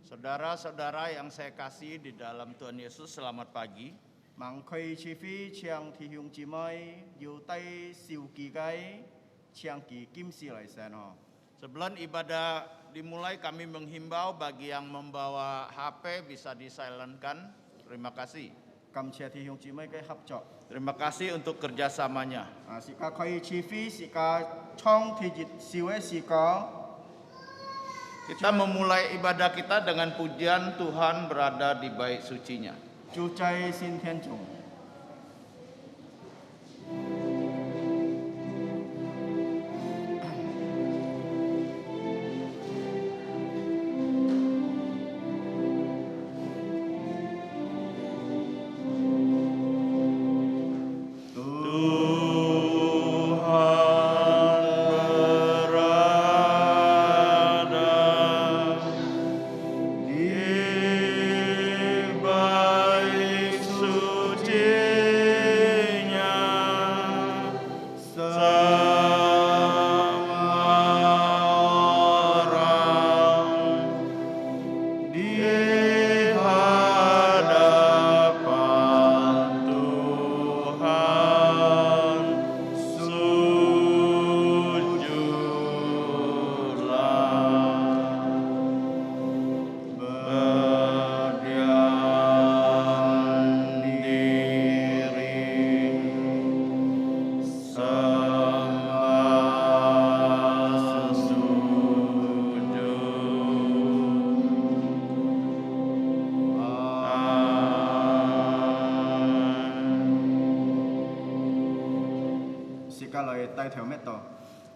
Saudara-saudara yang saya kasih di dalam Tuhan Yesus, selamat pagi. Sebelum ibadah dimulai, kami menghimbau bagi yang membawa HP bisa di-silentkan. Terima kasih. Terima kasih untuk kerjasamanya. Kita memulai ibadah kita dengan pujian Tuhan berada di bait sucinya.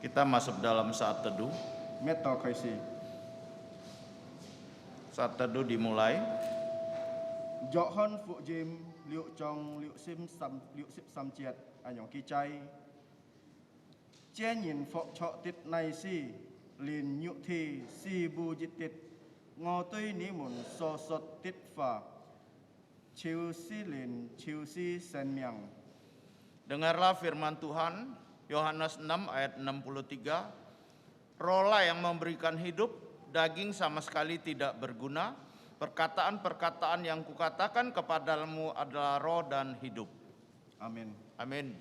Kita masuk dalam saat teduh. Saat teduh dimulai. Dengarlah firman Tuhan, Yohanes 6 ayat 63, rohlah yang memberikan hidup, daging sama sekali tidak berguna. Perkataan-perkataan yang kukatakan kepadamu adalah roh dan hidup. Amin. Amin.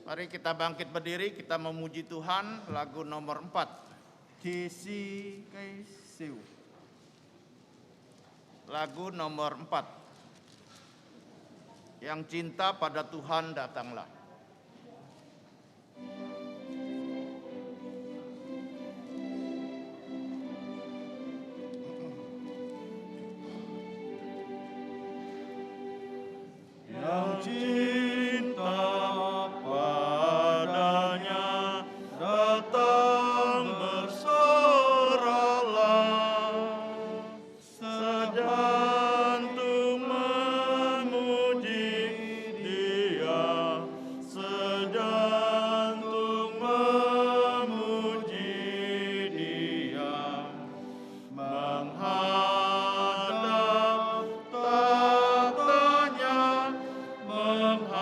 Mari kita bangkit berdiri, kita memuji Tuhan, lagu nomor 4. Lagu nomor 4. Yang cinta pada Tuhan datanglah. Yang cinta padanya datang bersoralah, sejantung memuji Dia, sejantung memuji Dia, menghadap tatanya, menghadap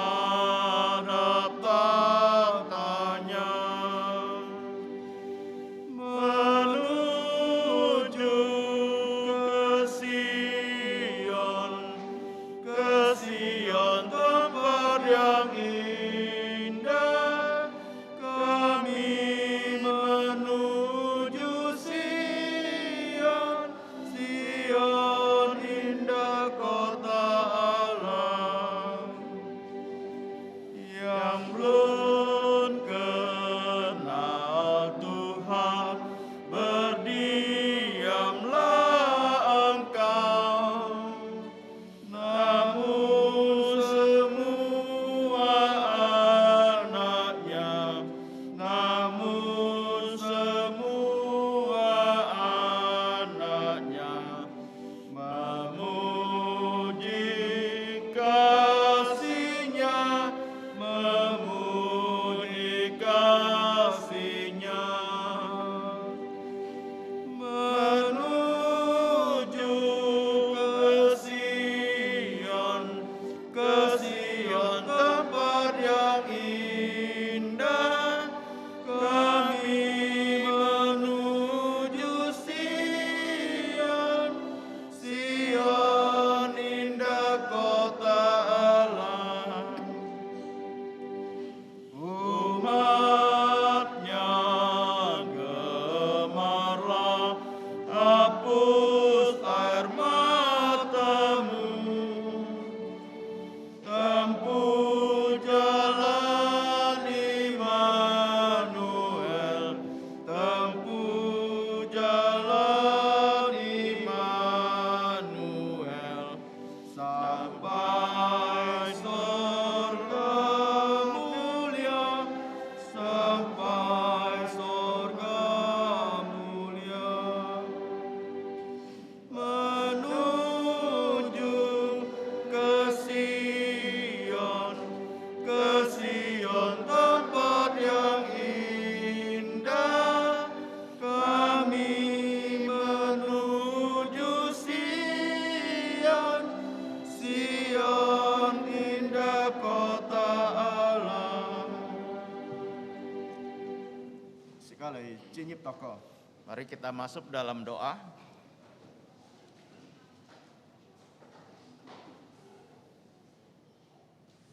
进入祷告。 Mari kita masuk dalam doa.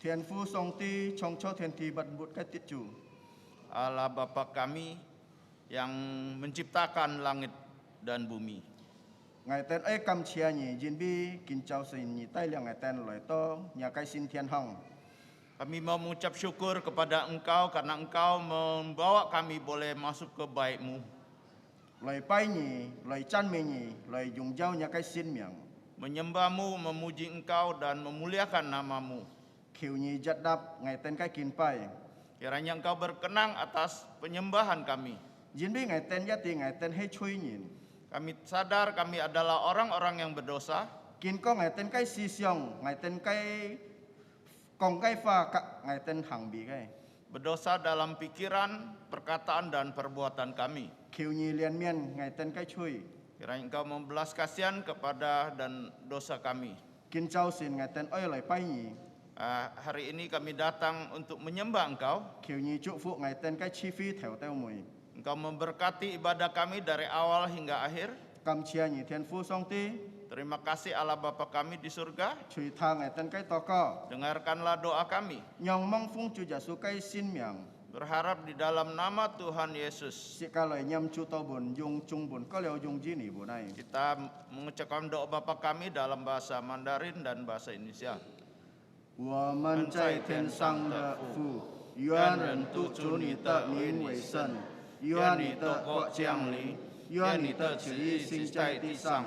Thiên父Song Ti trong cho thiên thị bật một cái tiết chủ. Allah Bapa kami yang menciptakan langit dan bumi. Ngài tên ấy cầm chia nhị dinh bi kinh châu xin nhị tay liang ngài tên lời to nhà cái xin thiên hồng. Kami mau mengucap syukur kepada Engkau karena Engkau membawa kami boleh masuk ke baik-Mu. Lời bay nhị, lời chăn mê nhị, lời dùng dao nhà cái xin miệng. Menyembah-Mu, memuji Engkau dan memuliakan nama-Mu. Khiu nhị giật đập ngài tên cái kinh bay. Kiranya Engkau berkenang atas penyembahan kami. Dinh bi ngài tên giá tiền ngài tên hay chui nhìn. Kami sadar kami adalah orang-orang yang berdosa. Kinh có ngài tên cái si xiong, ngài tên cái kong cái pha ngài tên hàng bị cái. Berdosa dalam pikiran, perkataan dan perbuatan kami. Khiu nhị liền miên ngài tên cái chui. Kiranya Engkau membelas kasihan kepada dan dosa kami. Kinh châu xin ngài tên ấy lời bay nhị. Hari ini kami datang untuk menyembah Engkau. Khiu nhị chúc phụ ngài tên cái chi phí theo theo mùi. Engkau memberkati ibadah kami dari awal hingga akhir. Cầm chia nhị thiên父Song Ti. Terima kasih Allah Bapa kami di surga. Chui thang ngài tên cái to co. Dengarkanlah doa kami. Nhong mong phung Chúa Giêsu cái xin miệng. Berharap di dalam nama Tuhan Yesus. Sĩ ca lời nhâm Chúa to buồn dung chung buồn có leo dung gì nỉ buồn này. Kita mengucapkan doa Bapa kami dalam bahasa Mandarin dan bahasa Indonesia. 我们在天上的父，愿人督主你的名为圣，愿你的国降临，愿你的旨意行在地上，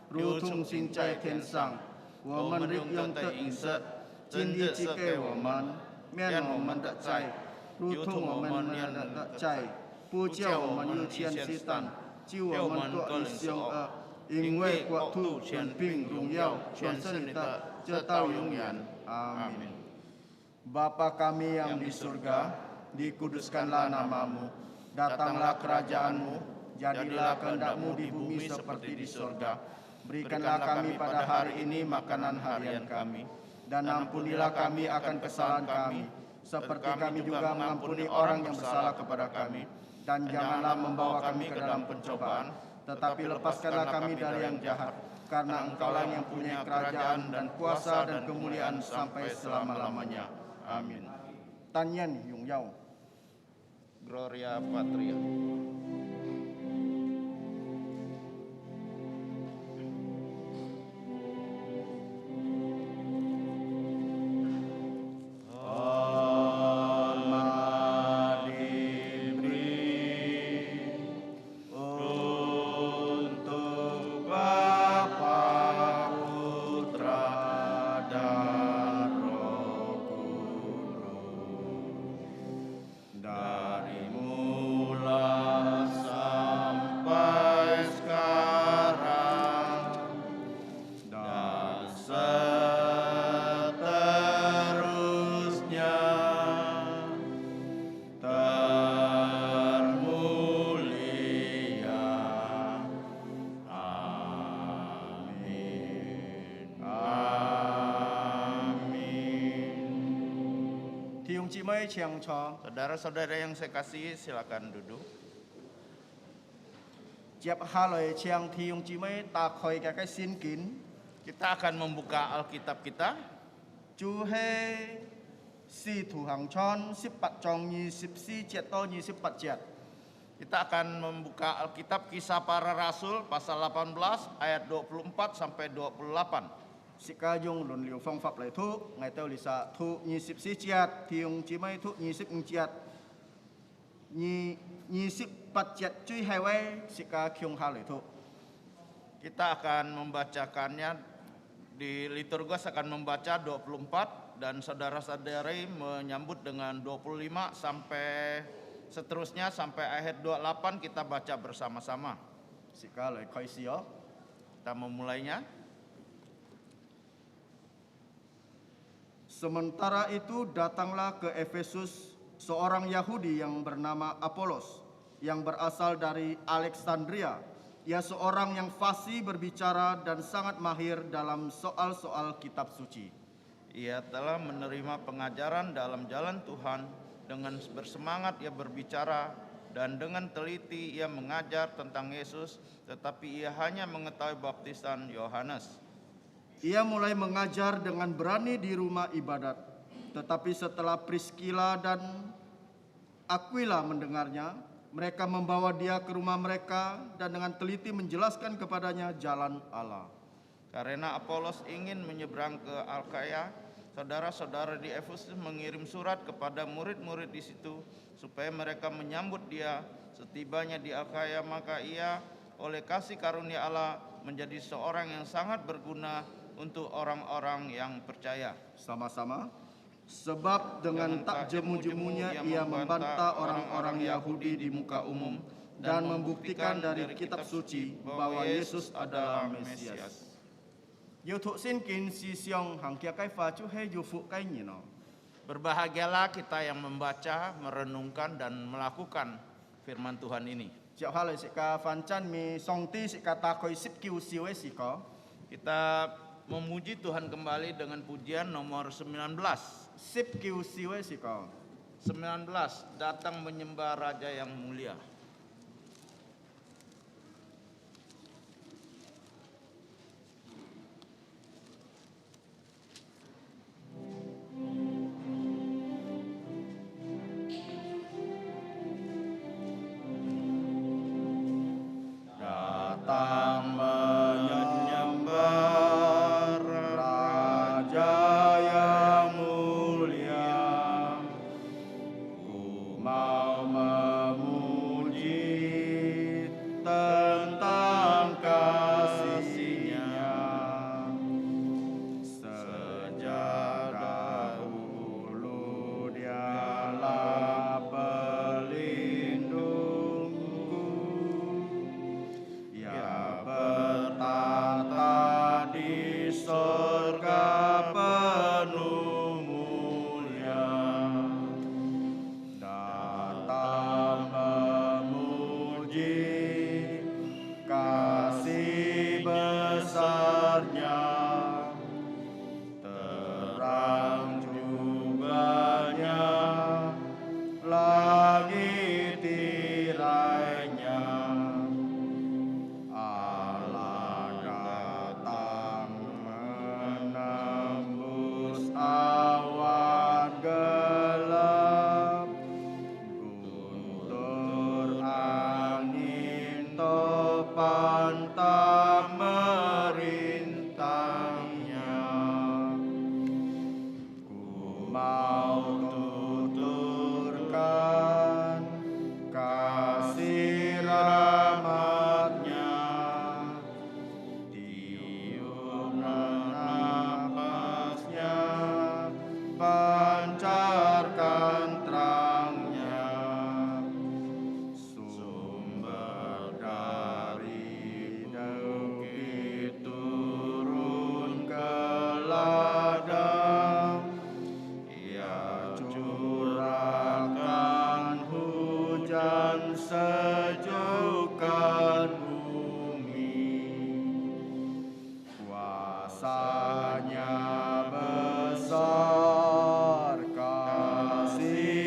如同行在天上。我们日用的饮食，今日赐给我们，免我们的债，如同我们免人的债，不叫我们入天试探，救我们脱离凶恶。因为国度、权柄、荣耀，全是你的，直到永远。Amin. Bapa kami yang di surga, dikuduskanlah namamu, datanglah kerajaanmu, jadilah kehendak-Mu di bumi seperti di surga. Berikanlah kami pada hari ini makanan harian kami, dan ampunilah kami akan kesalahan kami, seperti kami juga mengampuni orang yang bersalah kepada kami. Dan janganlah membawa kami ke dalam pencobaan, tetapi lepaskanlah kami dari yang jahat. Karena Engkaulah yang punya kerajaan dan kuasa dan kemuliaan sampai selama-lamanya. Amin. Tanyan Yung Yao. Gloria Patria. Saudara-saudara yang saya kasihi, silakan duduk. Kita akan membuka Alkitab kita. Kita akan membuka Alkitab Kisah Para Rasul pasal 18 ayat 24 sampai 28. Sika yung lun liu phong pháp lại thu ngày tao lisa thu nhị sip si chiat thì yung chỉ mấy thu nhị sip chiat nhị sip pat chiat chui hai wei sika kyung ha lại thu. Kita akan membacakannya di liturgos akan membaca 24 dan saudara-saudari menyambut dengan 25 sampai seterusnya sampai ayat 28 kita baca bersama-sama. Sika lại khoi sio. Kita memulainya. Sementara itu datanglah ke Efesus seorang Yahudi yang bernama Apolos yang berasal dari Alexandria. Ia seorang yang fasih berbicara dan sangat mahir dalam soal-soal kitab suci. Ia telah menerima pengajaran dalam jalan Tuhan, dengan bersemangat ia berbicara dan dengan teliti ia mengajar tentang Yesus, tetapi ia hanya mengetahui baptisan Yohanes. Ia mulai mengajar dengan berani di rumah ibadat. Tetapi setelah Priskila dan Aquila mendengarnya, mereka membawa dia ke rumah mereka dan dengan teliti menjelaskan kepadanya jalan Allah. Karena Apolos ingin menyeberang ke Akaya, saudara-saudara di Efesus mengirim surat kepada murid-murid di situ supaya mereka menyambut dia. Setibanya di Akaya, maka ia oleh kasih karunia Allah menjadi seorang yang sangat berguna untuk orang-orang yang percaya. Sama-sama. Sebab dengan tak jemu-jemunya ia membantah orang-orang Yahudi di muka umum dan membuktikan dari kitab suci bahwa Yesus adalah Mesias. Yêu thụ xin kính si siong hàng kia cái pha chú hay yêu phụ cái nhìn nó. Berbahagialah kita yang membaca, merenungkan, dan melakukan firman Tuhan ini. Chào hai lời sĩ ca phan chan mi song ti sĩ ca ta khoi sip kiu siu sĩ có. Kita memuji Tuhan kembali dengan pujian nomor 19. Sip kiu siu sĩ có. 19, datang menyembah Raja yang mulia. Datang menyembah Raja yang mulia, ku mau memuji tentang kasih-Nya. Sejak dahulu Dialah pelindungku, Ia bertata di surga penuh mulia. Datang memuji kasih besar-Nya, terang jubahnya, langit tirainya. Allah datang menembus awan gelap, guntur angin topan tak merintangnya. Ku mau tuturkan kasih rahmat-Nya, tiup nafas-Nya, pancarkan terang-Nya. Sumber dari bukit turun ke ladang, Ia curahkan hujan sejukkan bumi. Kuasa-Nya besar, kasih-Nya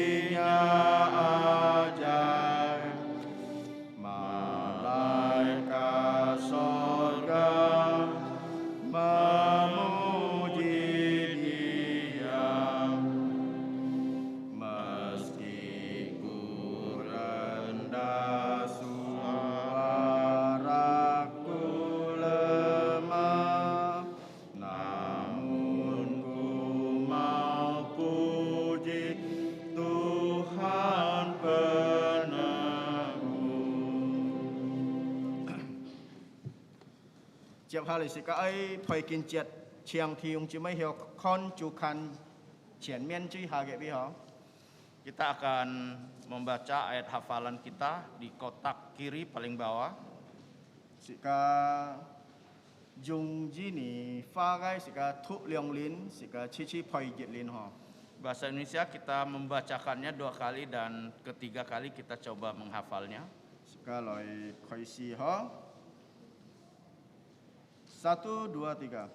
ajaib. Malaikat sorga memuji Dia, meski ku rendah suaraku lemah, namun ku mau puji Tuhan peneguh. Chào hai lời sĩ ca ấy phải kinh triệt chiang thi ung chỉ mấy hiểu con chủ kan triển miên truy hà ghệ bi hả. Kita akan membaca ayat hafalan kita di kotak kiri paling bawah. Sĩ ca dùng gì nỉ pha gai sĩ ca thụ liang lin sĩ ca chi chi phải diệt lin hả. Bahasa Indonesia kita membacakannya 2 kali dan ketiga kali kita coba menghafalnya. Sĩ ca lời khởi si hả. 1, 2, 3.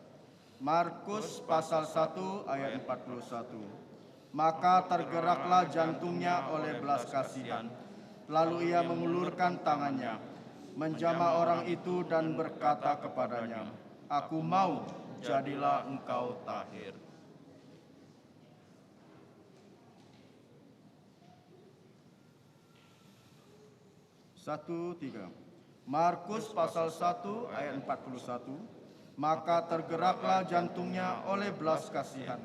Markus pasal 1 ayat 41. Maka tergeraklah jantungnya oleh belas kasihan. Lalu ia mengulurkan tangannya, menjamah orang itu dan berkata kepadanya, "Aku mau, jadilah engkau tahir." Satu, tiga. Markus pasal 1 ayat 41. Maka tergeraklah jantungnya oleh belas kasihan.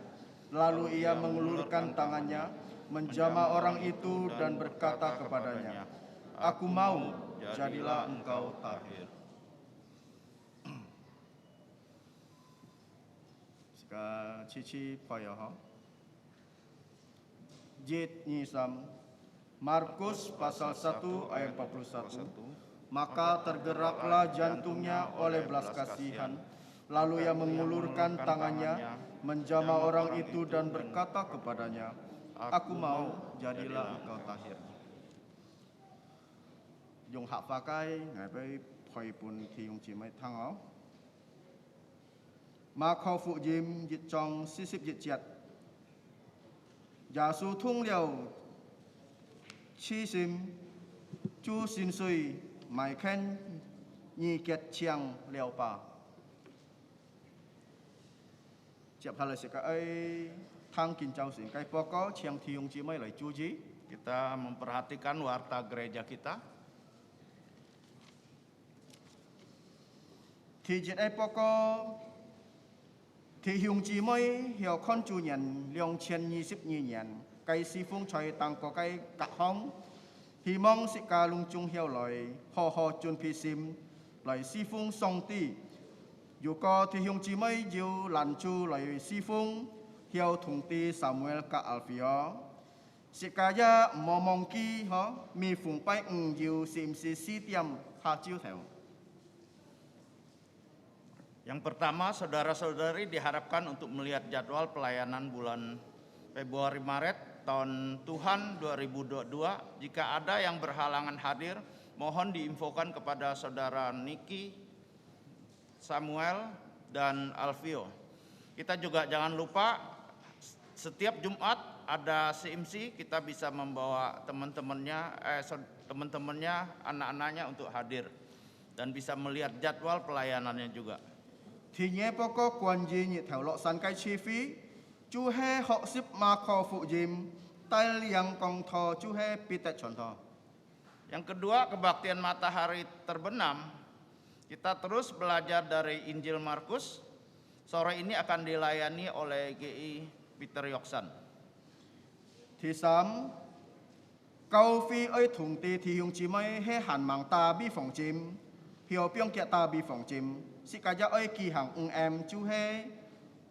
Lalu ia mengulurkan tangannya, menjamah orang itu dan berkata kepadanya, "Aku mau, jadilah engkau tahir." Sika cici payah. Jit nyisam. Markus pasal 1 ayat 41. Maka tergeraklah jantungnya oleh belas kasihan. Lalu ia mengulurkan tangannya, menjamah orang itu dan berkata kepadanya, "Aku mau, jadilah engkau tahir." Dùng hạ pha cái ngày với phơi bùn thì dùng chỉ mấy thằng áo. Mà khâu phụ dìm dịch trong xí xếp dịch chẹt. Giả su thung liều chi sim chu xin suy mày khen nhi kiệt chiang liều bà. Chẹp hà lời sẽ cái ấy thang kinh châu xin cái bó có chiang thì dùng chỉ mấy lời chú chí. Kita memperhatikan warta gereja kita. Thì dịch ấy bó có thì dùng chỉ mấy hiểu con chủ nhân lượng trên 22 nhân. Cái si phong trời tăng có cái cạc hóng. Hy mong sẽ ca lung chung hiểu lời hò hò chôn phi sim lời si phong song ti. Dù có thì dùng chỉ mấy dù làn chu lời si phong hiểu thùng ti Samuel ka Alfio. Sẽ ca ya mò mong ki hả mi phùng bay dù sim si tiêm hà chiêu theo. Yang pertama, saudara-saudari diharapkan untuk melihat jadwal pelayanan bulan Februari-Maret tahun Tuhan 2022. Jika ada yang berhalangan hadir, mohon diinfokan kepada saudara Niki, Samuel, dan Alfio. Kita juga jangan lupa setiap Jumat ada CMC, kita bisa membawa teman-temannya, anak-anaknya untuk hadir dan bisa melihat jadwal pelayanannya juga. Thì nhé bó có quan gì nhị theo lọ sẵn cái chi phí. Chú hê họ xếp mà khó phụ dìm. Tai liang kong tho chú hê pitet chon tho. Yang kedua, kebaktian matahari terbenam. Kita terus belajar dari Injil Markus. Sore ini akan dilayani oleh GI Peter Yoksan. Thì xám Câu phi ơi thùng tì thì dùng chỉ mới hê hàn mạng ta bi phòng chìm. Hiểu biong kia ta bi phòng chìm. Sĩ cả gia ơi kỳ hàng em chú hê.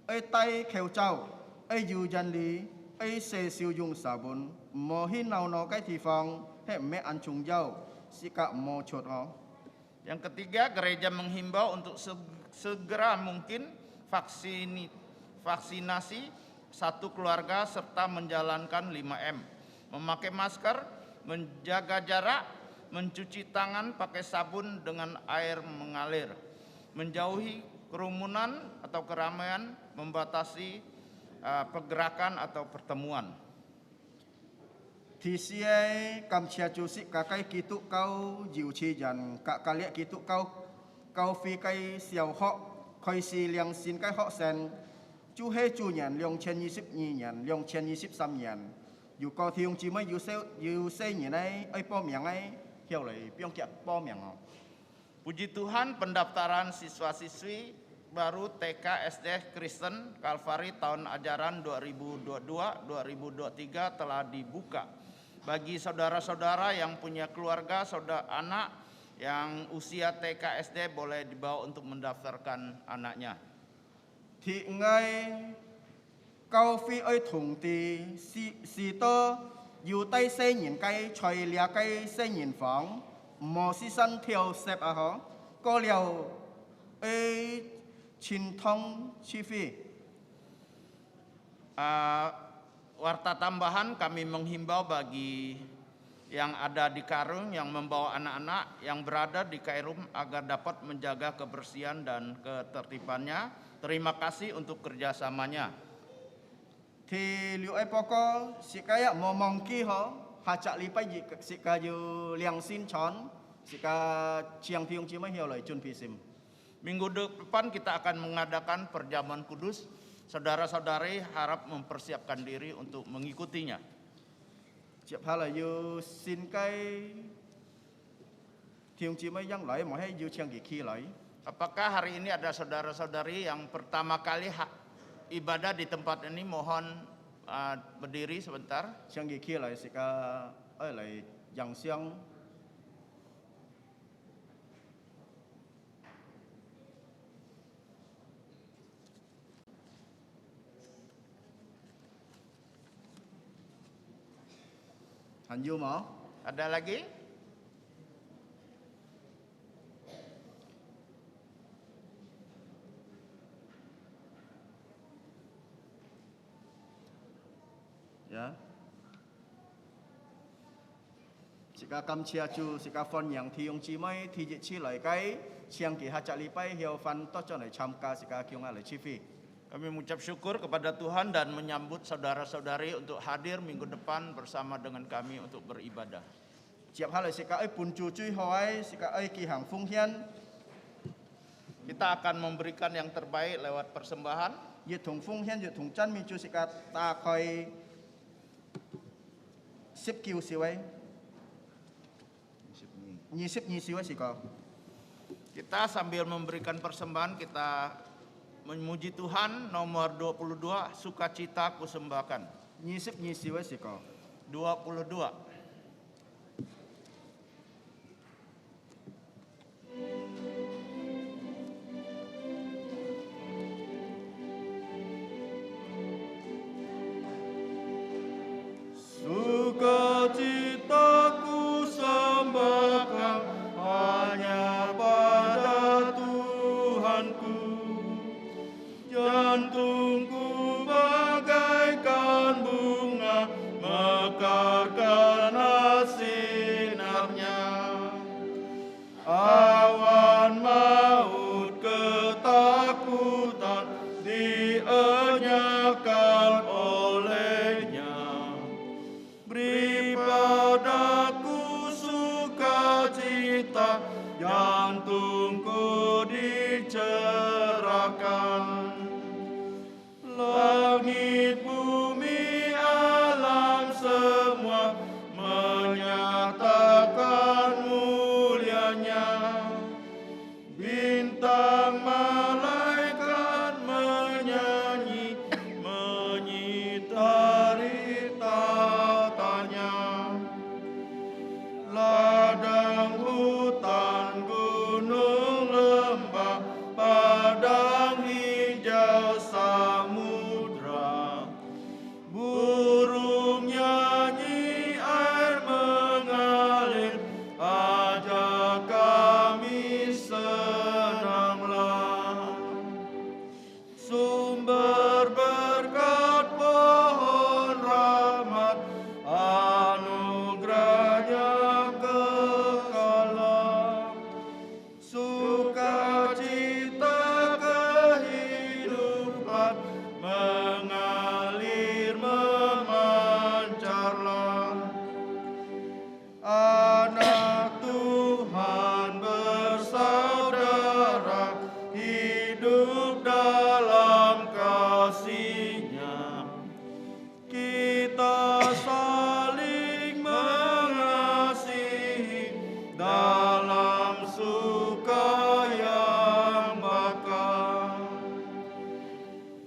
Ơi tay khéo cháu. Ơi dù dân lý. Ơi xê siêu dùng xà bún. Mô hin nào nó cái thì phòng. Hê mẹ ăn chung dâu. Sĩ cả mô chốt ho. Yang ketiga, gereja menghimbau untuk segera mungkin vaksinasi satu keluarga serta menjalankan 5M. Memakai masker, menjaga jarak, mencuci tangan pakai sabun dengan air mengalir, menjauhi kerumunan atau keramaian, membatasi pergerakan atau pertemuan. Thì siê cầm chia chú sĩ cả cái ký tụ cao dịu chi dần cả cả lẽ ký tụ cao phi cái siêu họ khơi si liang xin cái họ sen chú hê chú nhận liang chen 22 nhận liang chen 23 nhận dù có thì ông chỉ mới dù xây như này ấy po miệng ấy hiểu lại biong kia po miệng họ. Puji Tuhan, pendaftaran siswa-siswi baru TK SD Kristen Kalvari tahun ajaran 2022-2023 telah dibuka. Bagi saudara-saudara yang punya keluarga, saudara anak yang usia TK SD boleh dibawa untuk mendaftarkan anaknya. Thì ngay cao phi ơi thùng thì si to dù tay xây nhìn cây trời lia cây xây nhìn phóng mò si sân theo xếp à hó có liều ơi chín thông chi phí. Warta tambahan, kami menghimbau bagi yang ada di Karung yang membawa anak-anak yang berada di Kairum agar dapat menjaga kebersihan dan ketertibannya. Terima kasih untuk kerjasamanya. Thì liệu ấy bó có sĩ cái ạ mò mong kì hó hajak lipai sika yu liang sin chon sika chiang tiung cimai hiao lai chun pisim. Minggu depan kita akan mengadakan perjamuan kudus. Saudara-saudari harap mempersiapkan diri untuk mengikutinya. Ciap hal yu sin kai tiung cimai yang lai mau hai yu chiang ki lai. Apakah hari ini ada saudara-saudari yang pertama kali ibadah di tempat ini? Mohon berdiri sebentar. Chiang ki lai sika lai yang siang. Hanyu mau? Ada lagi? Ya. Sika kam chia chu sika phon yang thiung chi mai thi ji chi lai kai chiang ki ha cha li pai hiao fan to cho nai cham ka sika kyung a lai chi fi. Kami mengucap syukur kepada Tuhan dan menyambut saudara-saudari untuk hadir minggu depan bersama dengan kami untuk beribadah. Ciap hal sika ai pun chu chui hoai sika ai ki hang fung hian. Kita akan memberikan yang terbaik lewat persembahan. Ye thung fung hian ye thung chan mi chu sika ta khoi sip kiu siwai. Nyisip nyisiwai sika. Kita sambil memberikan persembahan kita memuji Tuhan. Nomor 22, sukacita kusembahkan. Nyisip nyisiwai sika. 22. Sukacita kusembahkan hanya pada Tuhanku. Jantungku bagaikan bunga mekarkan sinarnya. Awan maut ketakutan dienyahkan olehnya. Beri padaku sukacita, jantungku dicerahkan. Langit, bumi, alam semua menyatakan mulianya. Bintang malaikat menyanyi, menyitari tatanya. Ladang, hutan, gunung, lembah, padang hijau, samudra. Burung nyanyi, air mengalir, ajak kami senanglah. Sumber berkat, pohon rahmat, anugerahnya kekalan. Sukacita kehidupan mengalir memancarlah. Anak Tuhan bersaudara, hidup dalam kasih-Nya. Kita saling mengasihi dalam suka yang bakal.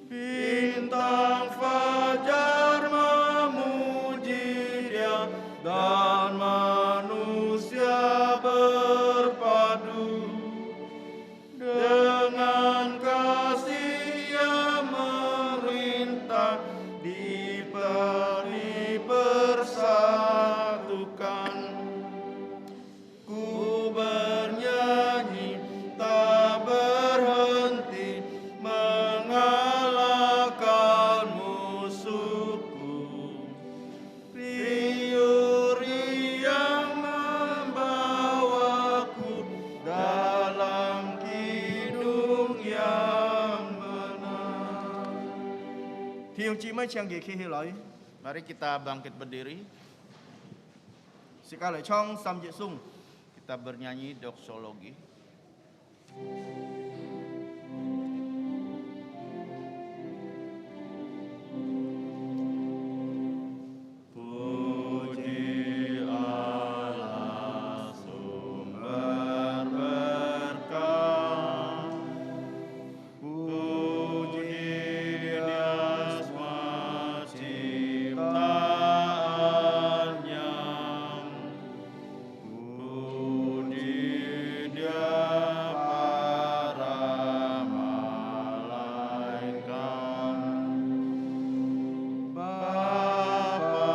Bintang fajar memuji Dia dan manusia berpadu. Dengan kasih yang merintah diberi persatukan. Ku bernyanyi tak berhenti mengalahkan musuhku. Riuri yang membawaku dalam kidung yang benar. Thiêu chi mới chang gì khi hi lại. Mari kita bangkit berdiri. Sekali chong samjit sung. Kita bernyanyi doksologi. Puji Allah sumber berkah. Puji Dia semua ciptaannya. Puji Dia para malaikat. Bapa,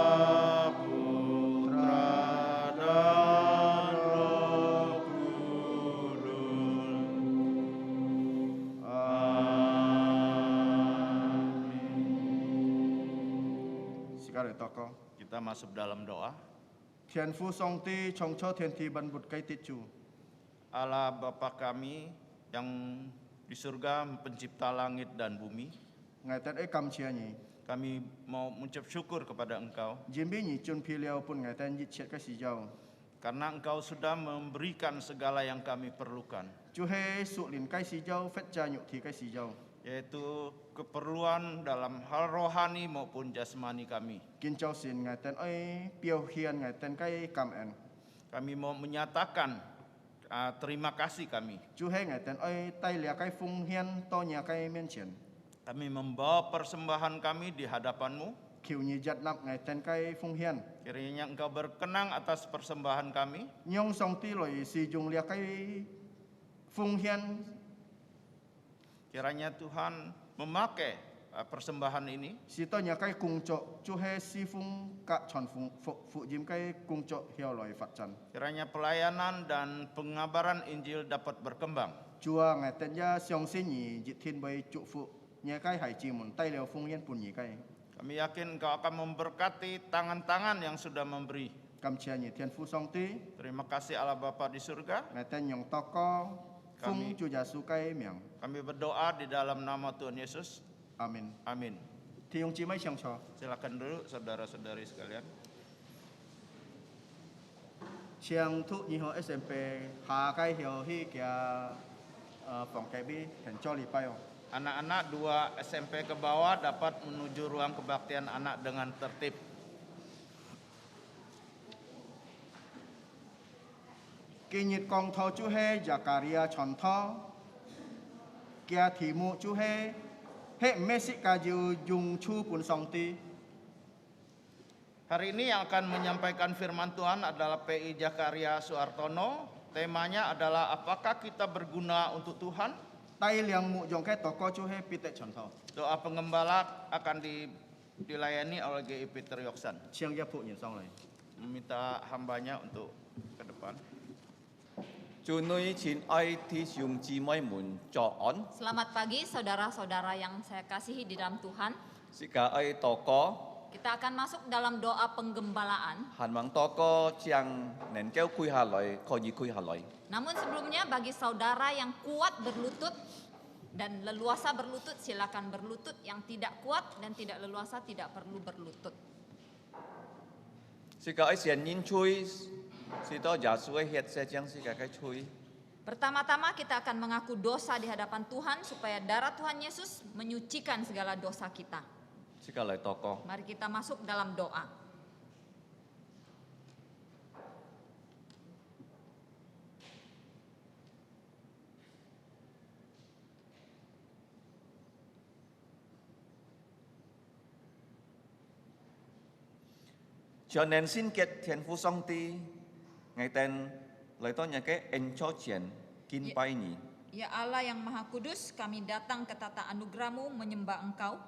Putra, dan Roh Kudus. Amin. Sekali tokoh. Kita masuk dalam doa. Thiên Phu Song Ti Chong Cho Thiên Thi Ban Bút Kai Tit Chu. Allah Bapa kami yang di surga pencipta langit dan bumi, Ngài Tên ấy cầm chia nhỉ. kami mau mengucap syukur kepada Engkau Jimbi nhỉ chun pi liao pun Ngài Tên yit chet cái si jau. karena Engkau sudah memberikan segala yang kami perlukan, Chu he su lin cái si jau fet cha nhụ thì cái si jau. yaitu keperluan dalam hal rohani maupun jasmani kami. Kin châu sin Ngài Tên ấy piao hiền Ngài Tên cái cầm en. Kami mau menyatakan terima kasih kami. Chu he Ngài Tên ấy tay lia cái phung hiền to nhà cái men chen. Kami membawa persembahan kami di hadapan-Mu. Kiu nhị giật nắp Ngài Tên cái phung hiền. Kiranya Engkau berkenang atas persembahan kami. Nhong song ti loi si jung lia cái phung hiền. Kiranya Tuhan memakai persembahan ini Si to nhà cái cung cho chu he si phung ka chon phung phụ jim cái cung cho hiao loi phật chan. kiranya pelayanan dan pengabaran Injil dapat berkembang. Chùa Ngài Tên gia xiong xin nhị dịch thiên bay trụ phụ nhà cái hải chi môn tay liao phung hiền pun nhị cái. Kami yakin Engkau akan memberkati tangan-tangan yang sudah memberi. Cầm chia nhị thiên phu song ti. Terima kasih Allah Bapa di surga. Ngài Tên nhong toko phung Kami- chu Giêsu cái miệng. Kami berdoa di dalam nama Tuhan Yesus. Amin. Amin. Thì ông chi mấy xiong cho. Silakan dulu saudara-saudari sekalian. Xiang thu nhị ho SMP hạ cái hiểu hi kia phòng cái bi thành cho li pai. Anak-anak 2 SMP ke bawah dapat menuju ruang kebaktian anak dengan tertib. Kinh nhật con thọ chú he Zakaria chọn thọ. Kia thì mu chú he he Mesika jiu jung chu pun song ti. Hari ini yang akan menyampaikan firman Tuhan adalah PI Jakaria Suartono. Temanya adalah apakah kita berguna untuk Tuhan? Tay liang mu jong cái toko chú he pite chọn thọ. Doa pengembala akan dilayani oleh GI Peter Yoksan. Xiang ya phụ nhìn xong rồi. Meminta hambanya untuk ke depan. 主女前愛弟兄姊妹們作安， Selamat pagi saudara-saudara yang saya kasihi di dalam Tuhan. 是個愛禱告， Kita akan masuk dalam doa penggembalaan. 盼望禱告將能夠跪下來，可以跪下來。 Namun sebelumnya bagi saudara yang kuat berlutut dan leluasa berlutut silakan berlutut, yang tidak kuat dan tidak leluasa tidak perlu berlutut. 是個愛先人吹，是到耶穌嘅血sẽ將是個嘅吹。 Pertama-tama kita akan mengaku dosa di hadapan Tuhan supaya darah Tuhan Yesus menyucikan segala dosa kita. 是個嚟禱告， Mari kita masuk dalam doa. cho nên xin kết thiên父上帝，ngày tên嚟到những cái ân cho chuyện kinh拜你， Ya Allah yang Maha Kudus, kami datang ke tata anugerah-Mu menyembah Engkau.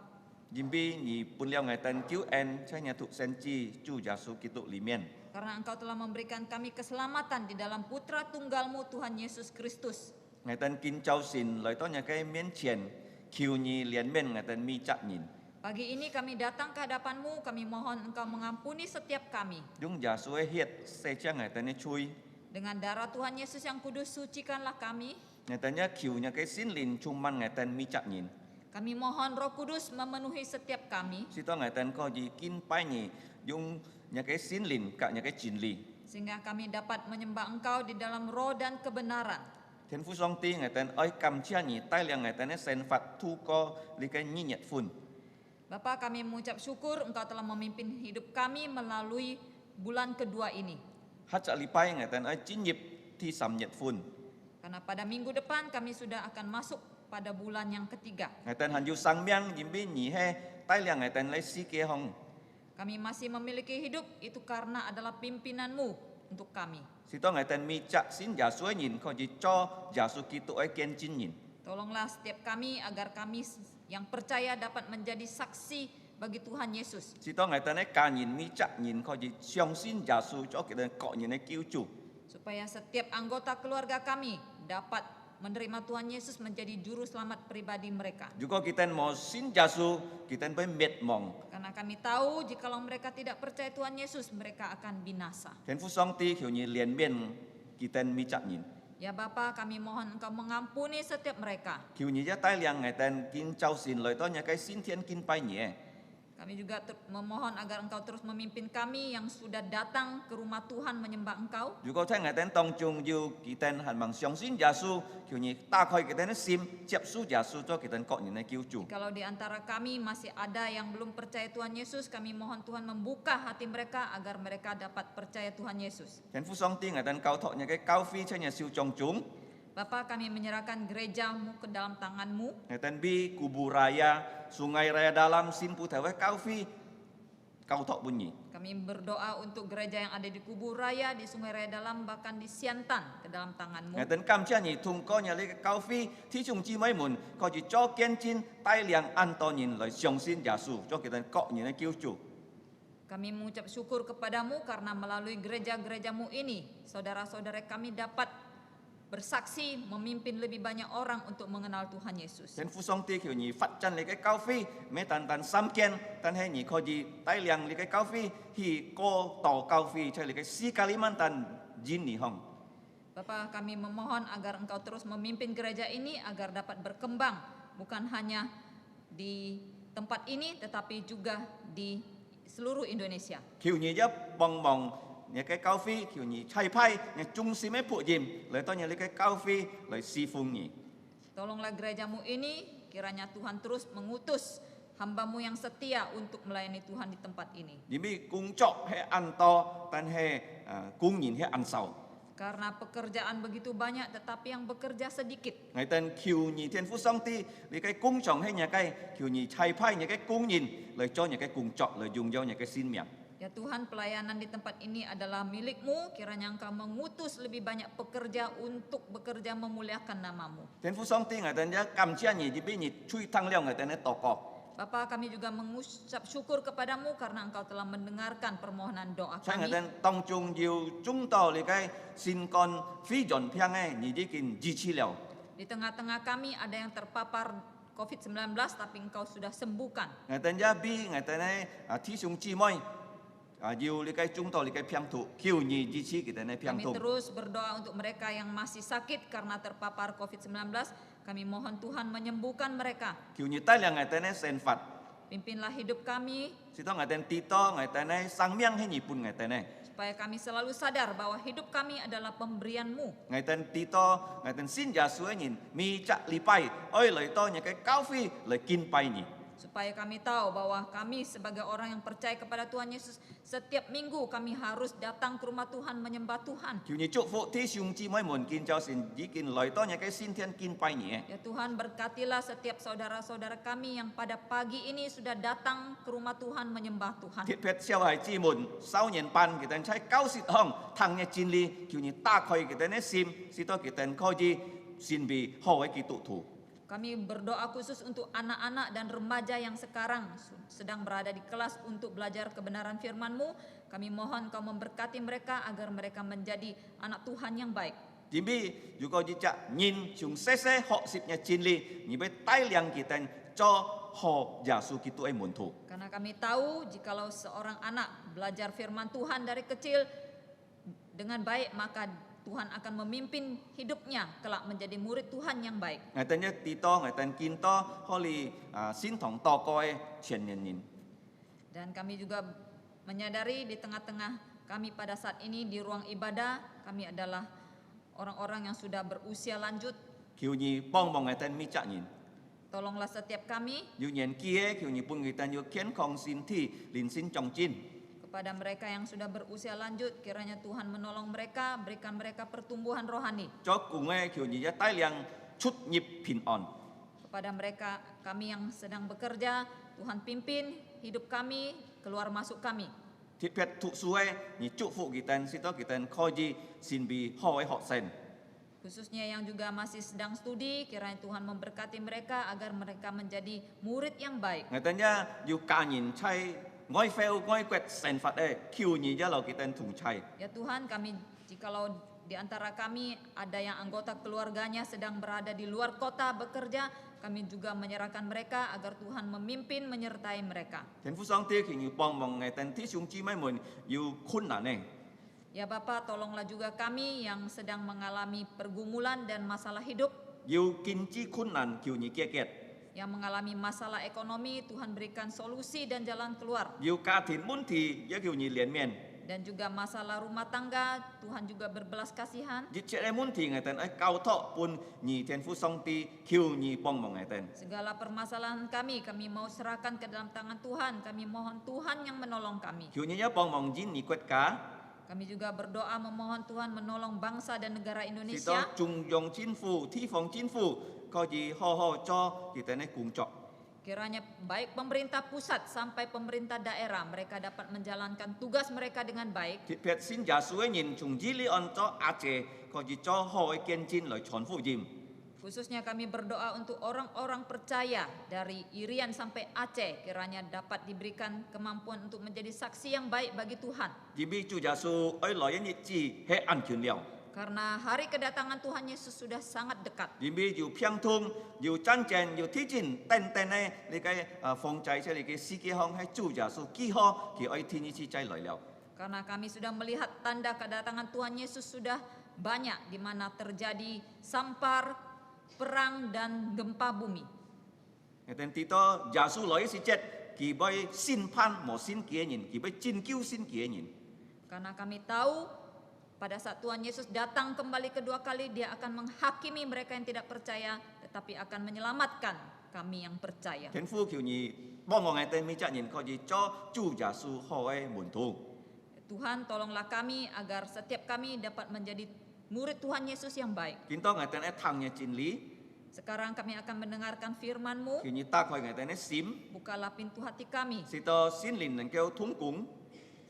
因為你本了ngày tên cứu ân cho nhà thuộc sen chi chủ耶穌基督裏面， Karena Engkau telah memberikan kami keselamatan di dalam Putra Tunggal-Mu Tuhan Yesus Kristus. ngày tên kinh châu xin嚟到những cái miền tiền, khiêu nhi liền men ngày tên mi chắc nhìn. Pagi ini kami datang ke hadapan-Mu, kami mohon Engkau mengampuni setiap kami. Dung giả số hiệt sẽ cho ngày tên chui, Dengan darah Tuhan Yesus yang kudus, sucikanlah kami. ngày tên khiêu những cái xin lin chung man ngày tên mi chắc nhìn. Kami mohon Roh Kudus memenuhi setiap kami. Sito ngày tên có gì kinh bài nhỉ, dung những cái xin lin cả những cái chín lì. sehingga kami dapat menyembah Engkau di dalam roh dan kebenaran. Thiên父上帝ngài tên ơi cảm chia nhị tai liang ngài tên sen phạt thu co li cái nhị nhật phun. Bapa, kami mengucap syukur Engkau telah memimpin hidup kami melalui bulan kedua ini. Hát chạ li pai ngài tên ơi chín nhịp thi sầm nhật phun. Karena pada minggu depan kami sudah akan masuk pada bulan yang ketiga. Ngài tên hành du sang miang yếm bi nhị he tai liang ngài tên lấy si kia hong. Kami masih memiliki hidup itu karena adalah pimpinan-Mu untuk kami. Si to ngài tên mi chạ xin giả suối nhìn kho chỉ cho giả su kitu ơi kiên chín nhìn. Tolonglah setiap kami agar kami yang percaya dapat menjadi saksi bagi Tuhan Yesus. Si to ngài tên ấy ca nhìn mi chạ nhìn kho chỉ xiong xin giả su cho cái tên cọ nhìn ấy cứu chủ. Supaya setiap anggota keluarga kami dapat menerima Tuhan Yesus menjadi juru selamat pribadi mereka. Juga kita mau xin giả su kita phải mệt mỏi. Karena kami tahu jikalau mereka tidak percaya Tuhan Yesus, mereka akan binasa. Thiên父上帝kiểu như liền biên kita mi chạ nhìn. Ya Bapa, kami mohon Engkau mengampuni setiap mereka. Kiểu như giá tai liang ngài tên kin trao xin lời to nhà cái xin thiên kin pai nhẹ. Kami juga memohon agar Engkau terus memimpin kami yang sudah datang ke rumah Tuhan menyembah Engkau. Dù có thấy ngài tên tông chung yêu kỳ tên hẳn bằng xiong xin giả su kiểu như ta khơi kỳ tên sim chép su giả su cho kỳ tên cọ như này cứu chủ. Kalau di antara kami masih ada yang belum percaya Tuhan Yesus, kami mohon Tuhan membuka hati mereka agar mereka dapat percaya Tuhan Yesus. Thiên父song ti ngài tên cao thọ nhà cái cao phi cho nhà siêu trong chúng. Bapa, kami menyerahkan gereja-Mu ke dalam tangan-Mu. Ngài tên bi kubu raya sungai raya dalam sin pu thảo với cao phi cao thọ bunyi. Kami berdoa untuk gereja yang ada di Kubur Raya, di Sungai Raya Dalam, bahkan di Siantan ke dalam tangan-Mu. Ngài tên cam chia nhị thùng co nhà lấy cái cao phi thi chung chi mấy mùn có chỉ cho kiên chín tai liang an to nhìn lời xiong xin giả su cho kỳ tên cọ như này cứu chủ. Kami mengucap syukur kepadamu karena melalui gereja-gereja-Mu ini, saudara-saudara kami dapat bersaksi memimpin lebih banyak orang untuk mengenal Tuhan Yesus. Thiên父song ti kiểu nhị phát chân lấy cái cao phi mấy tàn tàn sam kiên tàn hay nhị có gì tai liang lấy cái cao phi hi cô tỏ cao phi chơi lấy cái si Kalimantan jin nhị hong. Bapa, kami memohon agar Engkau terus memimpin gereja ini agar dapat berkembang bukan hanya di tempat ini tetapi juga di seluruh Indonesia. Kiểu nhị giáp bong bong nhà cái cao phi kiểu nhị chay pai nhà trung si mấy phụ dìm lấy to nhà lấy cái cao phi lấy si phung nhị. Tolonglah gereja-Mu ini, kiranya Tuhan terus mengutus hamba-Mu yang setia untuk melayani Tuhan di tempat ini. Dìm bi cung trọ hay ăn to tan hay cung nhìn hay ăn sầu. Karena pekerjaan begitu banyak tetapi yang bekerja sedikit. Ngài tên kiểu nhị Thiên父song ti lấy cái cung trọng hay nhà cái kiểu nhị chay pai nhà cái cung nhìn lấy cho nhà cái cung trọ lấy dùng cho nhà cái xin miệng. Ya Tuhan, pelayanan di tempat ini adalah milik-Mu, kiranya Engkau mengutus lebih banyak pekerja untuk bekerja memuliakan nama-Mu. Thiên父song ti ngài tên giá cầm chia nhị dìm bi nhị chui thăng leo ngài tên ấy tỏ cọ. Bapa, kami juga mengucap syukur kepadamu karena Engkau telah mendengarkan permohonan doa Cho ngài kami. tên tông chung yêu chúng to lấy cái xin con phi dọn phiang ấy nhị đi kinh di chi leo. Di tengah-tengah kami ada yang terpapar COVID-19 tapi Engkau sudah sembuhkan. Ngài tên giá bi ngài tên ấy thi sung chi môi yêu lấy cái chúng to lấy cái phiang thụ kiểu nhị di chi cái tên ấy phiang Kami thụ. terus berdoa untuk mereka yang masih sakit karena terpapar COVID-19. Kami mohon Tuhan menyembuhkan mereka. Kiểu như tai là ngài tên ấy sen phạt. Pimpinlah hidup kami Si to ngài tên tito ngài tên ấy sang miang hay nhị pun ngài tên ấy. supaya kami selalu sadar bahwa hidup kami adalah pemberian-Mu. Ngài tên tito ngài tên xin giả suối nhìn mi chạ li pai ơi lời to nhà cái cao phi lời kin pai nhị. Supaya kami tahu bahwa kami sebagai orang yang percaya kepada Tuhan Yesus, setiap minggu kami harus datang ke rumah Tuhan menyembah Tuhan. Kiểu như chúc phụ thi sung chi mấy muốn kin cho xin dĩ kin lời to nhà cái xin thiên kin pai nhị. Ya Tuhan, berkatilah setiap saudara-saudara kami yang pada pagi ini sudah datang ke rumah Tuhan menyembah Tuhan. Thiết phết siêu hải chi muốn sau nhận pan cái tên trái cao xịt hong thằng nhà chín li kiểu như ta khơi cái tên ấy sim si to cái tên khơi chi xin bị hậu ấy kỳ tụ thủ. Kami berdoa khusus untuk anak-anak dan remaja yang sekarang sedang berada di kelas untuk belajar kebenaran firman-Mu. Kami mohon Kau memberkati mereka agar mereka menjadi anak Tuhan yang baik. Dĩ bi dù có gì chạ nhìn chúng xe họ xịt nhà chín li như bên tai liang kỳ tên cho họ giả su kỳ tụ ấy muốn thủ. Karena kami tahu jikalau seorang anak belajar firman Tuhan dari kecil dengan baik, maka Tuhan akan memimpin hidupnya kelak menjadi murid Tuhan yang baik. Ngài tên nhất tí to ngài tên kin to họ li xin thong to coi chuyện nhân nhìn. Dan kami juga menyadari di tengah-tengah kami pada saat ini di ruang ibadah, kami adalah orang-orang yang sudah berusia lanjut. Kiều nhi bong bong người ta mi chặt nhìn. Tolonglah setiap kami, Yêu nhìn kia kiều nhi pun người ta yêu kiến kong xin thi lin xin trong chin. kepada mereka yang sudah berusia lanjut, kiranya Tuhan menolong mereka, berikan mereka pertumbuhan rohani. Cho cùng nghe kiều nhi tai liang chút nhịp bình an. Kepada mereka, kami yang sedang bekerja, Tuhan pimpin hidup kami, keluar masuk kami. Thiết phép thụ suy nhị chúc phụ kỳ tên xin to kỳ tên coi gì xin bị hỏi họ sen. Khususnya yang juga masih sedang studi, kiranya Tuhan memberkati mereka agar mereka menjadi murid yang baik. Người ta nhá yêu cá nhìn chay ngoi phèo ngoi quẹt sen phạt đây kiều nhi nhá lo kỳ tên thùng chay. Ya Tuhan, kami jikalau di antara kami ada yang anggota keluarganya sedang berada di luar kota bekerja, kami juga menyerahkan mereka agar Tuhan memimpin menyertai mereka. Thiên Phú Sang Tiêu kiều nhi bong bong người tên tí xuống chi mấy mình yêu khốn nạn này. Ya Bapa, tolonglah juga kami yang sedang mengalami pergumulan dan masalah hidup. Yêu kinh chi khốn nạn kiều nhi kia kiệt. Yang mengalami masalah ekonomi, Tuhan berikan solusi dan jalan keluar. Yêu cá thìn muốn thì ya kiều nhi liền miền. Dan juga masalah rumah tangga, Tuhan juga berbelas kasihan. Dịch trẻ muốn thì người tên ấy cao thọ pun nhị Thiên Phú Sang Ti kiều nhi bong bong người tên. Segala permasalahan kami mau serahkan ke dalam tangan Tuhan. Kami mohon Tuhan yang menolong kami. Kiều nhi nhá bong bong jin nhị quẹt cá. Kami juga berdoa memohon Tuhan menolong bangsa dan negara Thì đó Indonesia. trung dòng chính phủ, thi phòng chính phủ có gì ho cho thì tên ấy cùng chọn. Kiranya baik pemerintah pusat sampai pemerintah daerah, mereka dapat menjalankan tugas mereka dengan baik. Thì Phật xin giả suy nhìn chung dĩ lý ơn cho á chế có gì cho ho ấy kiên chín lời chọn phụ dìm. Khususnya kami berdoa untuk orang-orang percaya dari Irian sampai Aceh, kiranya dapat diberikan kemampuan untuk menjadi saksi yang baik bagi Tuhan. Vì bị chủ giả su ấy lời nhị chỉ hệ ăn chuyên liao. Karena hari kedatangan Tuhan Yesus sudah sangat dekat. Vì bị dù phiang thung, dù chăn chèn, dù thí trình tên tên ấy lý cái phong trái sẽ lý cái sĩ kỳ hong hay chủ giả su kỳ ho thì ấy thi nhị chỉ trái lời liao. Karena kami sudah melihat tanda kedatangan Tuhan Yesus sudah banyak di mana terjadi sampar, perang dan gempa bumi. Người tên tí to giả su lời sĩ chết kỳ bởi xin phan mổ xin kia nhìn, kỳ bởi chín cứu xin kia nhìn. Karena kami tahu pada saat Tuhan Yesus datang kembali kedua kali, Dia akan menghakimi mereka yang tidak percaya, tetapi akan menyelamatkan kami yang percaya. Thiên Phú kiều nhi bong bong người tên mi chắc nhìn có gì cho chủ giả su ho ấy muốn thu. Tuhan, tolonglah kami agar setiap kami dapat menjadi murid Tuhan Yesus yang baik. Kính to người tên ấy thằng nhà chín lý. Sekarang kami akan mendengarkan firman-Mu. Kiều nhi ta khỏi người tên ấy sim. Bukalah pintu hati kami, Si to xin lìn nâng kêu thúng cúng.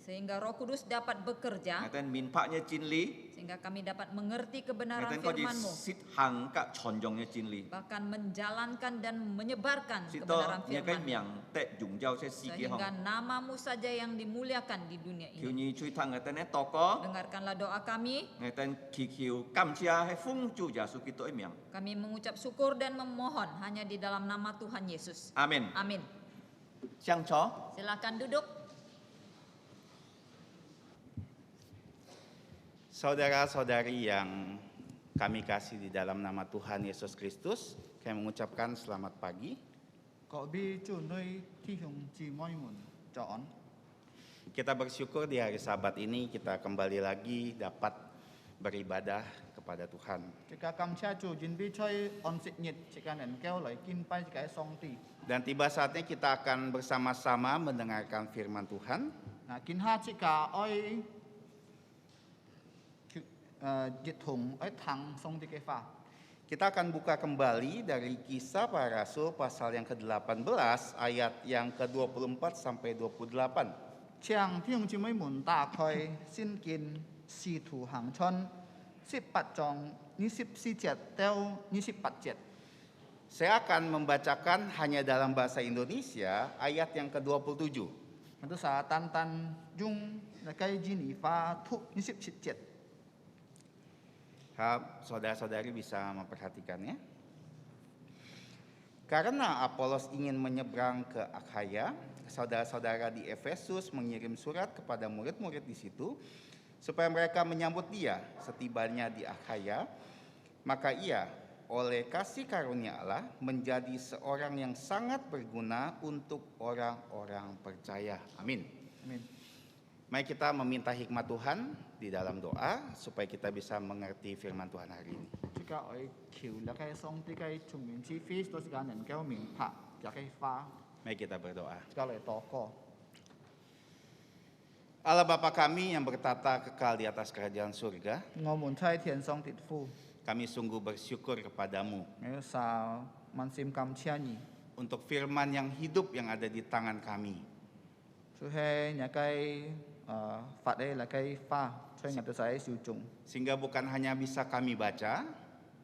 sehingga Roh Kudus dapat Người bekerja, tên min pak nhà chín lý. sehingga kami dapat mengerti Người kebenaran tên có gì firman-Mu, xít hàng cả tròn dòng nhà chín lý. bahkan menjalankan dan menyebarkan Si to kebenaran nhà cái firman-Mu, miệng tệ dùng dao sẽ si kia hong. sehingga nama-Mu saja yang dimuliakan di dunia Kiều ini. nhi chui thằng người tên ấy to có. Dengarkanlah doa kami. Người tên kỳ kiều cam chia hay phung chủ giả su kito ấy miệng. Kami mengucap syukur dan memohon hanya di dalam nama Tuhan Yesus. Amin. Amin. Siang chó. Silakan duduk. Saudara-saudari yang kami kasih di dalam nama Tuhan Yesus Kristus, kami mengucapkan selamat pagi. Có bi chủ nơi thi hùng chỉ moi mun chọn. Kita bersyukur di hari Sabat ini kita kembali lagi dapat beribadah kepada Tuhan. Jika kam cha chủ jin bi chơi on sit nhiệt jika nen keo lại kim pai jika song ti. Dan tiba saatnya kita akan bersama-sama mendengarkan firman Tuhan. Nah kin ha jika oi dịch thùng oi thang song ti ke fa. Kita akan buka kembali dari Kisah Para Rasul pasal yang ke-18 ayat yang ke-24 sampai 28. Chàng thi hùng chỉ mới muốn ta khơi xin kiên si thủ hàng chân 18 jong 24 teo 24 Saya akan membacakan hanya dalam bahasa Indonesia ayat yang ke-27. Itu saat tan jung nakai jini fa thu 27 Saudara-saudari bisa memperhatikannya. Karena Apolos ingin menyeberang ke Akhaya, saudara-saudara di Efesus mengirim surat kepada murid-murid di situ supaya mereka menyambut dia setibanya di Akhaya. Maka ia oleh kasih karunia Allah menjadi seorang yang sangat berguna untuk orang-orang percaya. Amin. Amin. Mari kita meminta hikmat Tuhan di dalam doa supaya kita bisa mengerti firman Tuhan hari ini. 即刻我求了解上帝嘅從面之非，到時間能夠明白有嘅花， Mari kita berdoa. 即刻嚟禱告。 Allah Bapa kami yang bertata kekal di atas kerajaan surga, 我們在天上的父， kami sungguh bersyukur kepadamu 我受萬心感謝你， untuk firman yang hidup yang ada di tangan kami. 就係那個法嘅那個花，所以我哋使小眾， Sehingga bukan hanya bisa kami baca,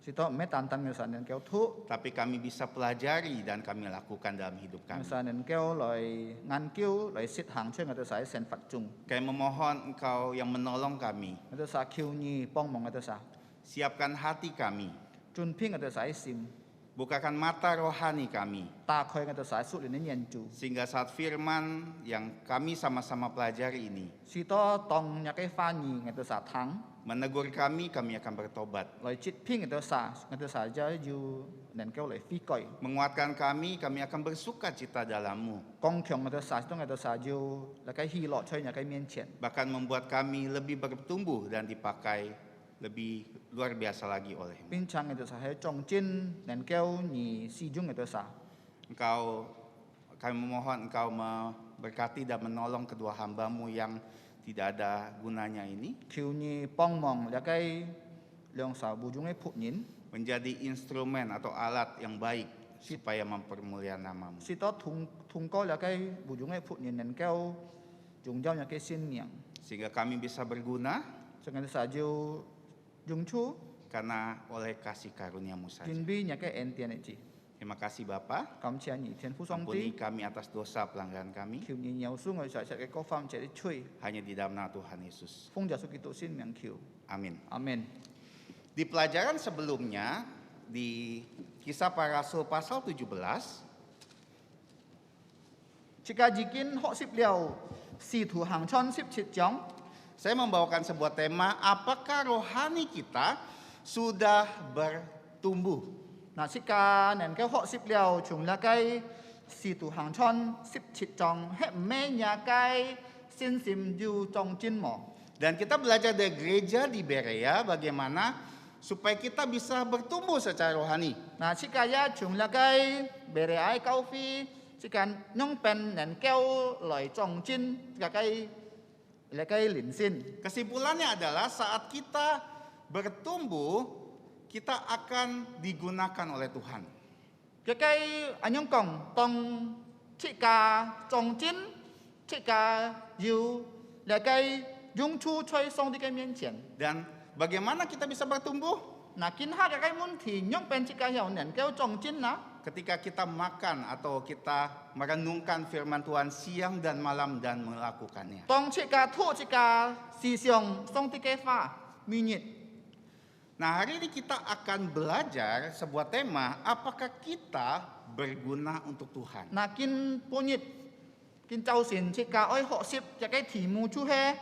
是都唔係單單嘅神能夠讀， tapi kami bisa pelajari dan kami lakukan dalam hidup 嘅 kami. 神能夠來研究來實行，所以我哋使成法中， Kami memohon Engkau yang menolong kami, 我哋使求你幫忙我哋使， siapkan hati kami, 盡編我哋使心， bukakan mata rohani kami, 打開我哋使屬靈嘅眼珠， sehingga saat firman yang kami sama-sama pelajari ini 是多當那個翻譯我哋使聽。 menegur kami, kami akan bertobat. 來接編嘅啥，我哋啥就要能夠嚟悔改， Menguatkan kami, kami akan bersuka cita dalam-Mu. 剛強嘅啥，當我哋啥要嚟嘅喜樂在人嘅面前， Bahkan membuat kami lebih bertumbuh dan dipakai lebih luar biasa lagi oleh-Mu. 並且我哋啥喺中間能夠你使用嘅啥， Engkau, kami memohon Engkau memberkati dan menolong kedua hamba-Mu yang tidak ada gunanya ini, 求你幫忙嚟嘅兩啥無中嘅僕人， menjadi instrumen atau alat yang baik supaya mempermuliakan nama-Mu. 是多通過嚟嘅無中嘅僕人能夠用咗嘅信仰， Sehingga kami bisa berguna 所以我哋啥要用出 karena oleh kasih karunia-Mu saja. 準備嘅恩典嘅字， Terima kasih Bapa. 感謝你天父上 Ampuni 帝， kami atas dosa pelanggaran kami. 求你饒恕我哋實實嘅各方面嘅罪。 Hanya di dalam nama Tuhan Yesus. 奉耶穌基督聖名求， Amin. 阿門。 Di pelajaran sebelumnya, di Kisah Para Rasul pasal 17, 即係已經學習了使徒行傳17章， saya membawakan sebuah tema, apakah rohani kita sudah bertumbuh? 嗱，即係能夠學習了從那個使徒行傳17章，係咩嘢嘅信心要長進麼？ Dan kita belajar dari gereja di Berea bagaimana supaya kita bisa bertumbuh secara rohani. 嗱，即係一從那個別嚟愛教會，即係用เป็น能夠來長進那個靈性。 Kesimpulannya adalah saat kita bertumbuh, kita akan digunakan oleh Tuhan. 一個安樣講，當即係長進，即係要那個用處在上帝嘅面前。 Dan bagaimana kita bisa bertumbuh? 嗱，見下嘅問題，用เป็น即係有能夠長進啦。 Ketika kita makan atau kita merenungkan firman Tuhan siang dan malam dan melakukannya. 當即係吐即係思想上帝嘅話，每日。 Nah, hari ini kita akan belajar sebuah tema, apakah kita berguna untuk Tuhan? 嗱，見半日見周旋即係愛學習一個題目就係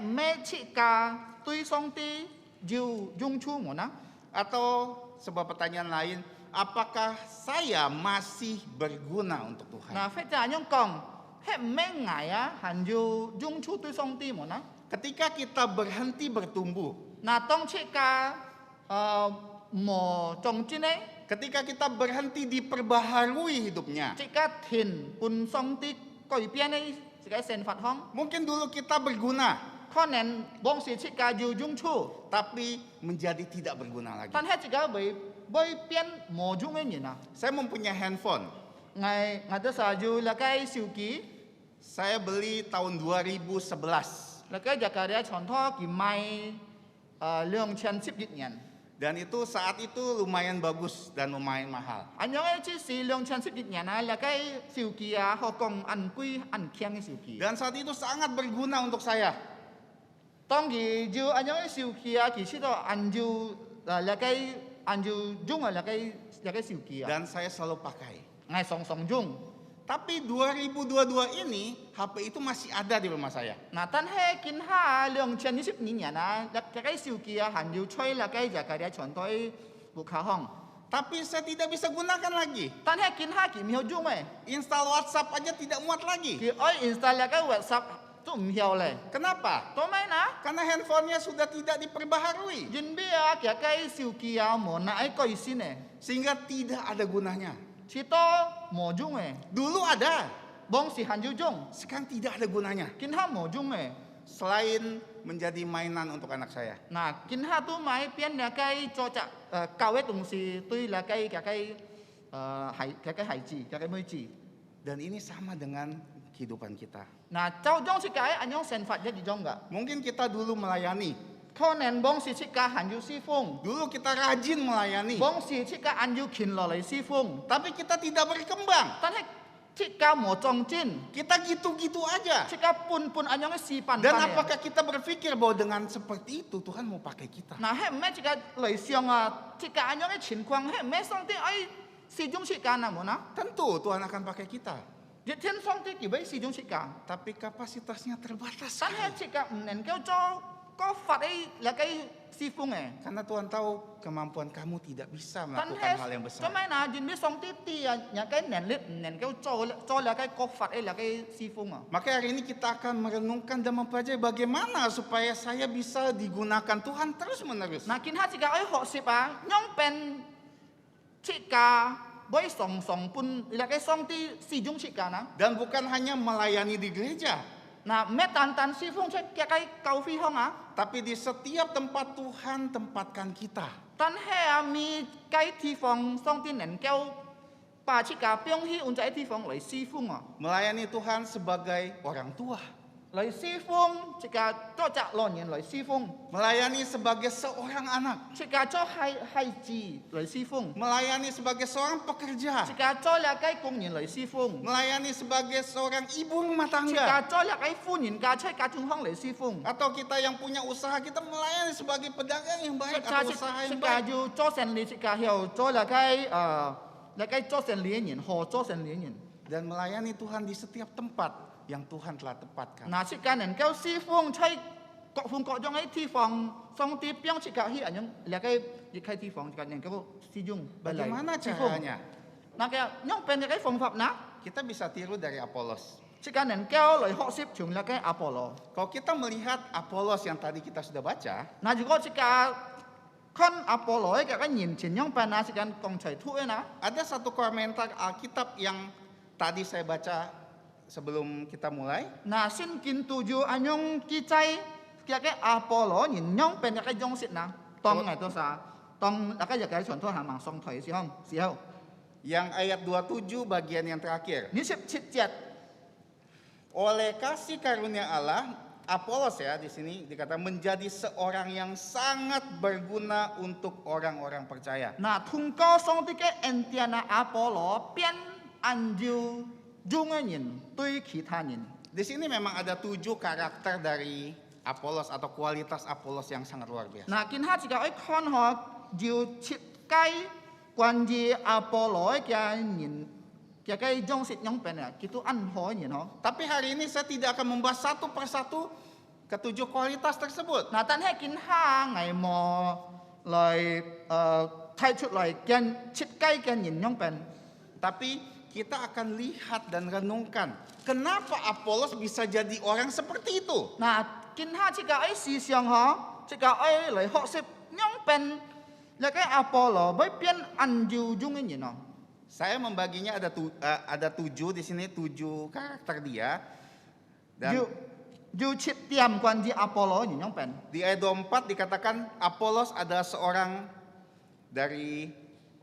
咩即係對上帝要用處麼呢？ Atau sebuah pertanyaan lain, apakah saya masih berguna untuk Tuhan? 嗱，或者咁講，係咩捱啊，係要用處對上帝麼呢？ Ketika kita berhenti bertumbuh, 嗱，當即係冇長進咧， ketika kita berhenti diperbaharui hidupnya, 即係停半上帝改變咧，即係生活方， mungkin dulu kita berguna, 可能往時即係要用處， tapi menjadi tidak berguna lagi. 但係即係會變冇用嘅人啊！ Saya mempunyai handphone. 我都係要那個手機， Saya beli tahun 2011. 那個就係咧傳統佢賣2011年， Dan itu saat itu lumayan bagus dan lumayan mahal. อัน樣咧即是2011年啊，那個手機啊，可講按貴按強嘅手機。 Dan saat itu sangat berguna untuk saya. 當佢要按樣嘅手機啊，其實都按照那個按照用啊那個手機啊， Dan saya selalu pakai. 我常常用。 Tapi 2022 ini HP itu masih ada di rumah saya. 嗱，但係見下2012年啊，那個手機啊，還要吹那個就係咧傳統無卡行。 Tapi saya tidak bisa gunakan lagi. 但係見下佢唔要用誒， Install WhatsApp aja tidak muat lagi. 佢愛 install 那個 WhatsApp 都唔曉咧。 Kenapa? 做咩นะ？ Karena handphonenya sudah tidak diperbaharui. 因為啊，其實手機啊冇那一改善咧， Sehingga tidak ada gunanya. 至多冇用嘅， Dulu ada, 幫時限要用， sekarang tidak ada gunanya. 見下冇用嘅。 Selain menjadi mainan untuk anak saya. 嗱，見下都買邊那個做隻教嘅東西對那個孩子，那個妹子。 Dan ini sama dengan kehidupan kita. 嗱，就種設計按樣成法一種噶。 Mungkin kita dulu melayani. 可能幫時設計限要師傅， Dulu kita rajin melayani. 幫時設計按要勤落嚟師傅， Tapi kita tidak berkembang. 但係設計冇裝進， Kita gitu-gitu aja. 設計半按樣嘅示範。 Dan apakah kita berpikir bahwa dengan seperti itu Tuhan mau pakai kita? 嗱，係唔係設計嚟上啊？設計按樣嘅情況係唔係上帝愛始終設計啊？冇嗱， Tentu Tuhan akan pakai kita. 一天上帝叫俾始終設計， Tapi kapasitasnya terbatas. 但係設計唔能夠做個法嘅那個師傅嘅。 Karena Tuhan tahu kemampuan kamu tidak bisa 但 melakukan hal yang 係 besar. 做咩嗱？原來上帝啲啊，那個能力唔能夠做那個國法嘅那個師傅啊。 Maka hari ini kita akan merenungkan dan mempelajari bagaimana supaya saya bisa digunakan Tuhan terus menerus. 嗱，見下設計愛學習啊，用เป็น設計俾上半那個上帝始終設計啦。 Dan bukan hanya melayani di gereja, 嗱，唔係單單師傅出嘅個教會鄉啊， tapi di setiap tempat Tuhan tempatkan kita. 但係啊，มี個地方上帝能夠把設計變去按照地方嚟師傅啊， Melayani Tuhan sebagai orang tua. 嚟師傅設計做隻老人嚟師傅， Melayani sebagai seorang anak. 設計做孩子嚟師傅， Melayani sebagai seorang pekerja. 設計做那個工人嚟師傅， Melayani sebagai seorang ibu rumah 設 tangga. 計做那個婦人家出家中鄉嚟師傅。 Atau kita yang punya usaha, kita melayani sebagai pedagang yang baik 設計 atau usaha 設 yang 計 baik. 要做生意，設計要做那個做生意嘅人，學做生意嘅人。 Dan melayani Tuhan di setiap tempat yang Tuhan telah tempatkan. 嗱，設計能夠師傅出各款各樣嘅地方，上帝邊設計去按樣那個一開地方，設計能夠使用。 Bagaimana caranya? 嗱嘅用邊一個方法呢？ Kita bisa tiru dari Apolos. 設計能夠嚟學習從那個阿波羅。 Kalau kita melihat Apolos yang tadi kita sudah baca, 嗱，如果設計看阿波羅嘅個言前用邊啊，設計講齊出嘅呢？ ada satu komentar Alkitab yang tadi saya baca sebelum kita mulai. 嗱，先見到有按樣記載嘅個阿波羅言用邊一個樣式呢？當係多少？當那個日嘅傳統行盲上台時候， Yang ayat 27 bagian yang terakhir. 27節。 Oleh kasih karunia Allah, Apolos ya di sini dikatakan menjadi seorang yang sangat berguna untuk orang-orang percaya. 嗱，通過上帝嘅恩典啊，阿波羅變按照用嘅人對其他人。 Di sini memang ada 7 karakter dari Apolos atau kualitas Apolos yang sangat luar biasa. 嗱，見下自己愛看下要設計關於阿波羅嘅人嘅個樣式樣變啊，叫做按好嘅人嗬。 Tapi hari ini saya tidak akan membahas satu persatu ke-7 kualitas tersebut. 嗱，但係見下藝模嚟提出嚟嘅設計嘅人樣變。 Tapi kita akan lihat dan renungkan kenapa Apolos bisa jadi orang seperti itu. 嗱，見下自己愛思想嗬，自己愛嚟學習樣變，那個阿波羅會變按照用嘅人哦。 Saya membaginya ada 7 di sini 7 karakter dia. Dan 要設點關於阿波羅嘅人樣變。 di ayat 24 dikatakan Apolos adalah seorang dari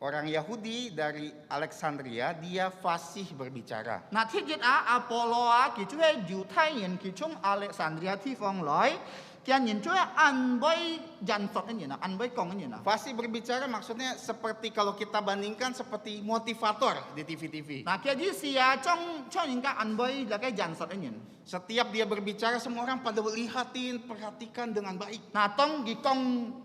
orang Yahudi dari Alexandria, dia fasih berbicara. 嗱，聽日啊，阿波羅啊，佢就係猶太人，佢從亞歷山大地方來，嘅人就係安慰人說嘅人啊，安慰講嘅人啊。 Fasih berbicara maksudnya seperti kalau kita bandingkan seperti motivator di TV-TV. 嗱，嘅意思啊，將人家安慰那個人說嘅人。 Setiap dia berbicara semua orang pada lihatin, perhatikan dengan baik. 嗱，當佢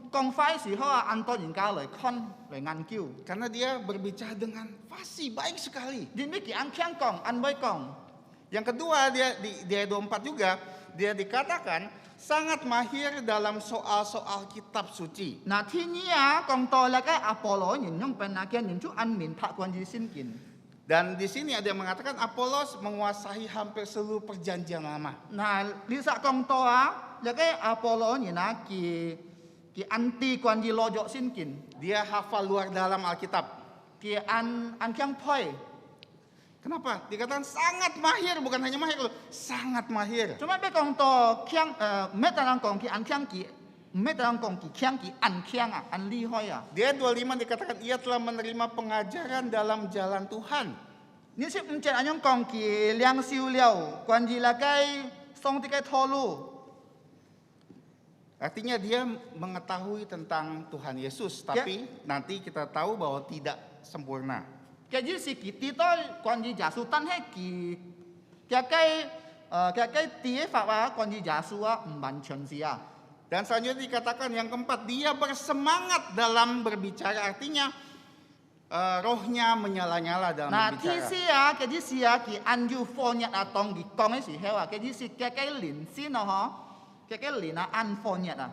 講快時候啊，按多人家嚟看嚟研究。 Karena dia berbicara dengan fasih, baik sekali. 因為佢安聽講，安慰講。 Yang kedua dia di ayat 24 juga dia dikatakan sangat mahir dalam soal-soal kitab suci. 嗱，天意啊，講到那個阿波羅人用笨啊，嘅人就按明白關於聖經。Dan di sini ada yang mengatakan Apolos menguasai hampir seluruh perjanjian lama. 嗱，你實講到啊，有個阿波羅人啊，佢anti 關於羅約先見， Dia hafal luar dalam Alkitab. 佢安強配， Kenapa? Dikatakan sangat mahir, bukan hanya mahir loh, sangat mahir. 做咩俾講到強唔係得人講佢安強佢，唔係得人講佢強佢安強啊，安厲害啊。 Dia 25 dikatakan ia telah menerima pengajaran dalam jalan Tuhan. 你是唔知安樣講佢領受了關於那個上帝嘅套路， Artinya dia mengetahui tentang Tuhan Yesus, tapi nanti kita tahu bahwa tidak sempurna. 嘅意思佢知道關於耶穌，但係佢第一法話關於耶穌啊唔完全是啊。 Dan selanjutnya dikatakan yang keempat, dia bersemangat dalam berbicara. Artinya rohnya menyala-nyala dalam 嗱，意 berbicara. 思啊，嘅意思啊，佢按照方日啊，當佢講嘅時候啊，嘅意思嘅連先啊，嗬，嘅連啊按方日啊，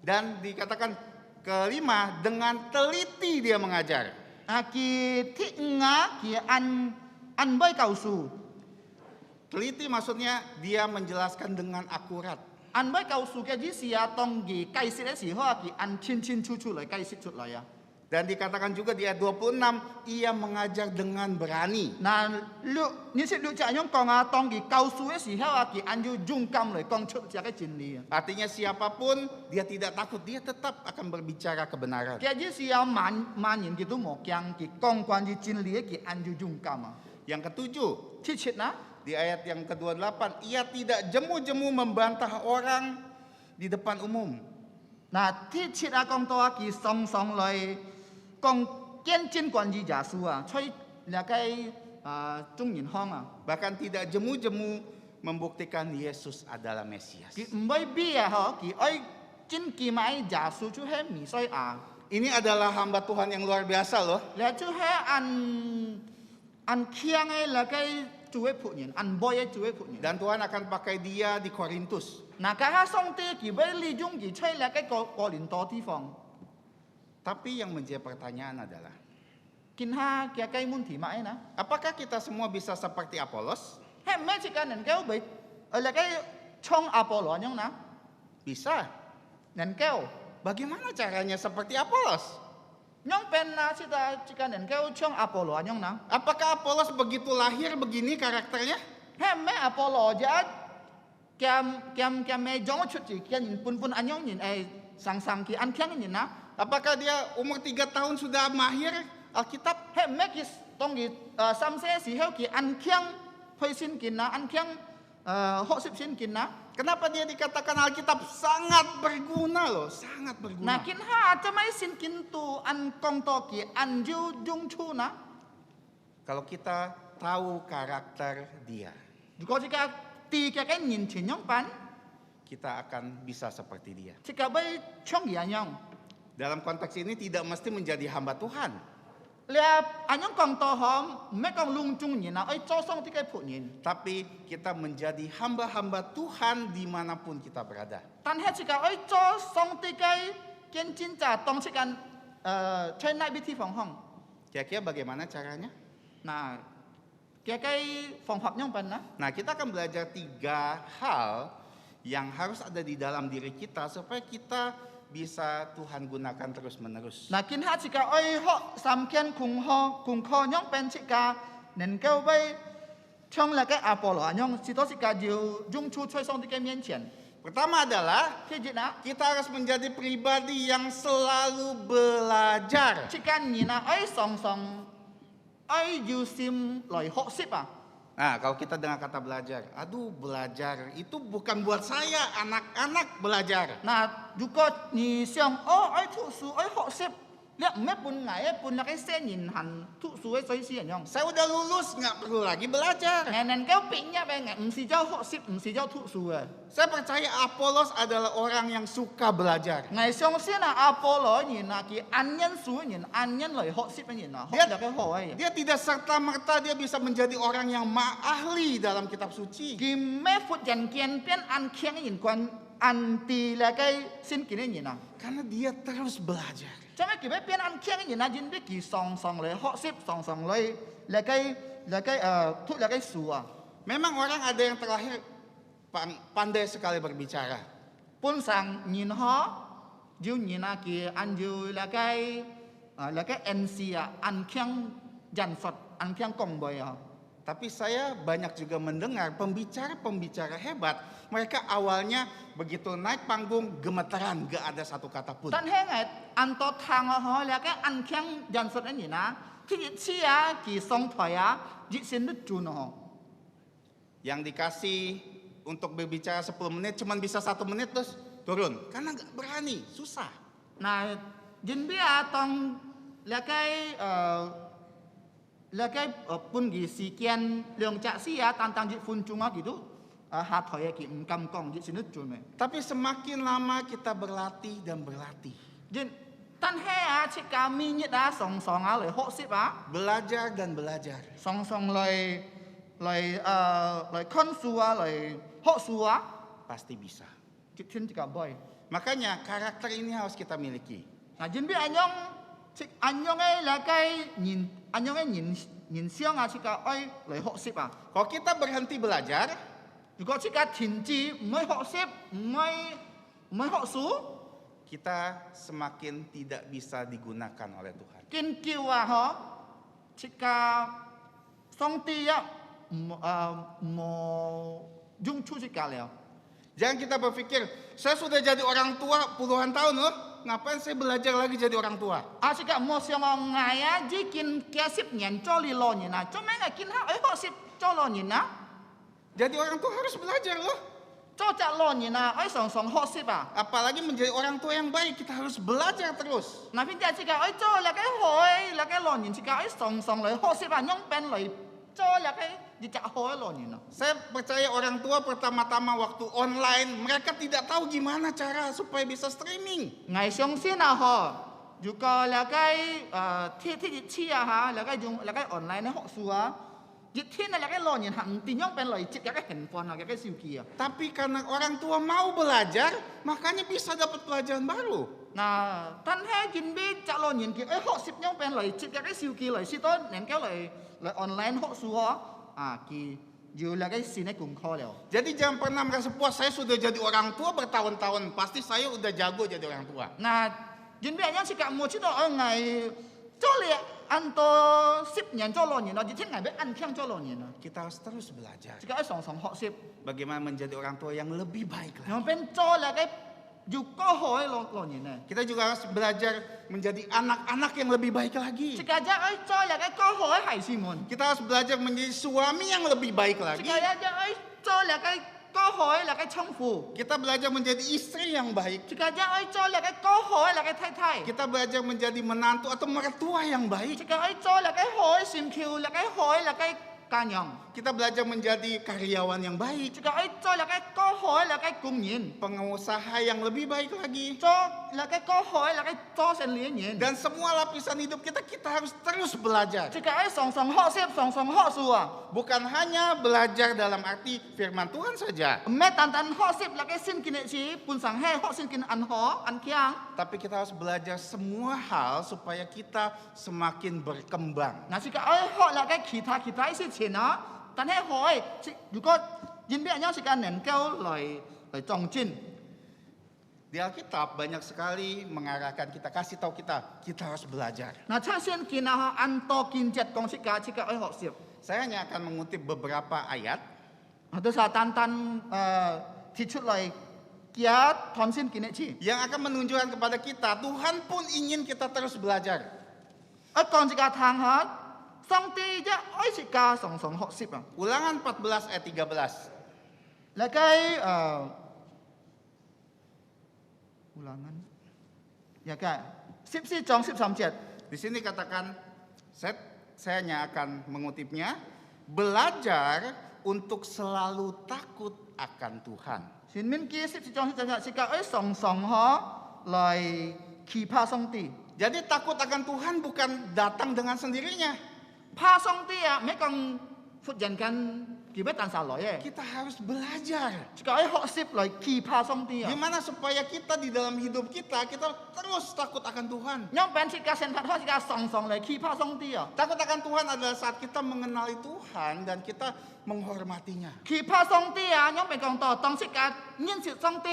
Dan dikatakan kelima, dengan teliti dia mengajar. 啊，佢聽啊，佢按背告訴， Teliti maksudnya dia menjelaskan dengan akurat. 按背告訴嘅意思啊，當佢解釋嘅時候啊，佢按清清楚楚嚟解釋出嚟啊。 Dan dikatakan juga di ayat 26, ia mengajar dengan berani. 嗱，你識了解樣講啊，當佢告訴嘅時候啊，佢按照勇敢嚟講出這個真理啊。 Artinya siapapun dia tidak takut, dia tetap akan berbicara kebenaran. 嘅意思啊，萬人佢都冇驚，佢講關於真理，佢按照勇敢啊。 Yang ketujuh, 切切啊！ di ayat yang ke-28, ia tidak jemu-jemu membantah orang di depan umum. 嗱，啲切啊講到啊，佢上嚟講見證關於耶穌啊，吹那個中人腔啊， Bahkan tidak jemu-jemu membuktikan Yesus adalah Mesias. 佢唔會逼啊，嗬，佢愛真佢買耶穌就係彌賽亞， Ini adalah hamba Tuhan yang luar biasa loh. 然後就係按強嘅那個做嘅僕人，按背嘅做嘅僕人。 Dan Tuhan akan pakai dia di Korintus. 嗱，家下上帝佢會利用佢吹那個哥林多地方， Tapi yang menjadi pertanyaan adalah, 見下嘅雞門題買嗱。 apakah kita semua bisa seperti Apolos? 係咩時間能夠被那個衝阿波羅樣嗱？ Bisa. 能夠。 Bagaimana caranya seperti Apolos? Nyong pen na sita jika nen kau chong Apollo anyong na. Apakah Apolos begitu lahir begini karakternya? He me Apollo ja kiam me jong chut ji kian pun anyong nin sang ki an kyang nin na. Apakah dia umur 3 tahun sudah mahir Alkitab? He me kis tong gi sam se si heu ki an kyang hoi sin kin na an kyang ho sip sin kin na. Kenapa dia dikatakan Alkitab sangat berguna loh, sangat Na berguna. kin ha ta mai sin kin tu an kong to ki an ju jung chu na. Kalau kita tahu karakter dia, Jika jika ti ka nin chin nyong pan kita akan bisa seperti dia. jika bai chong ya nyong. Dalam konteks ini tidak mesti menjadi hamba Tuhan, Lihat, anyong kong tohom, mekong lung chung yin na, ay chosong tikai put yin. tapi kita menjadi hamba-hamba Tuhan dimanapun kita berada. Tan he chika ay chosong tikai kian cinta tong chikan chai nai biti phong hong. Kira-kira bagaimana caranya? Nah, kia kai phong hap nyong pan na. Nah, kita akan belajar 3 hal yang harus ada di dalam diri kita supaya kita bisa Tuhan gunakan terus-menerus. Nah, kin ha chika ay ho sam kian kung ko nyong pen chika nen kau bai chong la kai Apollo anyong sito chika jiu jung chu choi song tikai mian qian. Pertama adalah Kia na, kita harus menjadi pribadi yang selalu belajar. chika ni na ay song ay jiu sim loi ho sip ah. Nah, kalau kita dengar kata belajar, aduh belajar itu bukan buat saya, anak-anak belajar. Nah, juga ni siang ai thu su ai ho sep lihat me pun ngai pun nak sen yin han thu su ai soi sian yong. Saya udah lulus, nggak perlu lagi belajar. Nen kau pinya be ngai msi jau ho sep msi jau thu su ai. Saya percaya Apolos adalah orang yang suka belajar. Ngai siang sian na Apollo ni na ki anyan su ni anyan loi ho sep ni na ho Dia- dak ho ai. Dia tidak serta-merta dia bisa menjadi orang yang ahli dalam kitab suci. Ki me fut jan kian pian an kiang yin kwan an ti la kai sin kin ni na. Karena dia terus belajar. Cuma ki be pian an kiang yin na jin be ki song loi ho sep song loi la kai thuộc là cái sủa. Memang orang ada yang terlahir pandai sekali berbicara. Pun sang nhìn họ, dù nhìn kia anh dù là cái NC anh khen dàn Phật, anh khen công bồi Tapi saya banyak juga mendengar pembicara-pembicara hebat. Mereka awalnya begitu naik panggung gemeteran, gak ada satu kata pun. Tan heng anh to thang họ là cái anh khen dàn Phật anh nhìn thì chia kỳ song thoại dị xin đứt chun họ. Yang dikasih untuk berbicara 10 menit cuman bisa 1 menit terus turun. Karena gak berani, susah. Nah, jin bia tong là cái pun gì sự kiện lượng trả xí tantang dị phun chung gitu. Hat thoại kỳ cầm công dị xin đứt chun này. Tapi semakin lama kita berlatih dan berlatih. Jin tan he chỉ kami nhị đã song song lời hộ xếp Belajar dan belajar. song song lời con xua lời hộ xua Pasti bisa. chỉ thiên chỉ cả boy. Makanya karakter ini harus kita miliki. Nah, jin bi anh nhong ấy là cái nhìn xiang chỉ cả ơi lời hộ xếp Kalau kita berhenti belajar,如果chỉ cả thiên chỉ mới hộ xếp mới hộ số kita semakin tidak bisa digunakan oleh Tuhan. kiên kiêu họ chỉ cả song ti mau dung chu chỉ cả liao. Jangan kita berpikir, saya sudah jadi orang tua puluhan tahun loh, ngapain saya belajar lagi jadi orang tua? Chỉ cả một số ngày chỉ kiên kia xếp nhện cho li lo nhện cho mấy ngày kiên họ ấy họ xếp cho lo nhện Jadi orang tua harus belajar loh. cho chả lo nhện ấy song song họ xếp Apalagi menjadi orang tua yang baik, kita harus belajar terus. Nah, bây giờ chỉ cả ấy cho là cái hỏi là cái lo nhện chỉ cả ấy song song lời họ xếp nhong bên lời cho là cái gì chả hỏi lo nhện Saya percaya orang tua pertama-tama waktu online, mereka tidak tahu gimana cara supaya bisa streaming. ngày sáng xin họ dù có là cái thiết chi là cái online họ xua dịch thiên là cái lo nhện hẳn tin nhong bên lời chỉ cái handphone là cái siêu kia. Tapi karena orang tua mau belajar, makanya bisa dapat pelajaran baru. Nah, tan he jin bi chả lo nhìn kia ấy họ xếp nhau bên lời chỉ cái siêu kia lời xí tốt nén kéo lời online họ xua kỳ dù là cái xin ấy cùng kho liao. Jadi jangan pernah merasa puas, saya sudah jadi orang tua bertahun-tahun, pasti saya udah jago jadi orang tua. Nah, jin bi anh chỉ cả một chút đó ngày cho liệt anh to xếp nhện cho lo nhìn nó chỉ thiên ngày biết anh khen cho lo nhìn nó Kita harus terus belajar chỉ cái song song họ xếp bagaimana menjadi orang tua yang lebih baik lagi. nhưng bên cho là cái dù có hỏi lo nhìn này Kita juga harus belajar menjadi anak-anak yang lebih baik lagi. chỉ cái ấy cho là cái có hỏi hải Simon Kita harus belajar menjadi suami yang lebih baik chỉ lagi. cái ấy cho là cái có hỏi là cái chồng phụ Kita belajar menjadi istri yang baik. chỉ cái ấy cho là cái có hỏi là cái thái thái Kita belajar menjadi menantu atau mertua yang baik. chỉ cái ấy cho là cái hỏi sim kiu là cái hỏi là cái cá nhân Kita belajar menjadi karyawan yang baik. chỉ cái ấy cho là cái có hỏi là cái công nhân Pengusaha yang lebih baik lagi. cho là cái có hỏi là cái cho sinh lý nhân Dan semua lapisan hidup kita harus terus belajar. chỉ cái ấy song song họ xếp song song họ xua Bukan hanya belajar dalam arti firman Tuhan saja. mẹ tan họ xếp là cái xin kinh chỉ pun sang he họ xin kinh ăn họ ăn kiang Tapi kita harus belajar semua hal supaya kita semakin berkembang. Nah, chỉ cái ấy họ là cái kita ấy xin nó tan he hỏi dù có nhìn biết nhau chỉ cái nền kêu lời trọng trinh Di Alkitab banyak sekali mengarahkan kita, kasih tahu kita harus belajar. Nah, cha xin kinh họ ăn to kinh chết con chỉ cái ấy họ xếp Saya hanya akan mengutip beberapa ayat. Tôi sa tan thì chút lời kia thon xin kinh chỉ yang akan menunjukkan kepada kita, Tuhan pun ingin kita terus belajar. ở con chỉ cái thang hết song ti chứ ấy chỉ cái song song họ xếp Ulangan 14 ayat 13. là cái ulangan ya cái xếp si trong xếp sam chết Di sini katakan, saya hanya akan mengutipnya, belajar untuk selalu takut akan Tuhan. xin min kia xếp si trong xếp chỉ cái ấy song song họ lời kỳ pa song ti Jadi takut akan Tuhan bukan datang dengan sendirinya. pa song ti mấy con phút dần kan 佢要等下來嘅。 Kita harus belajar. 即個喺學習嚟期盼上帝啊。 Gimana supaya kita di dalam hidup kita terus takut akan Tuhan. 因為即個先發開始個常常嚟期盼上帝啊。 Takut akan Tuhan adalah saat kita mengenali Tuhan dan kita menghormatinya. 期盼上帝啊，因為講到當即個認識上帝，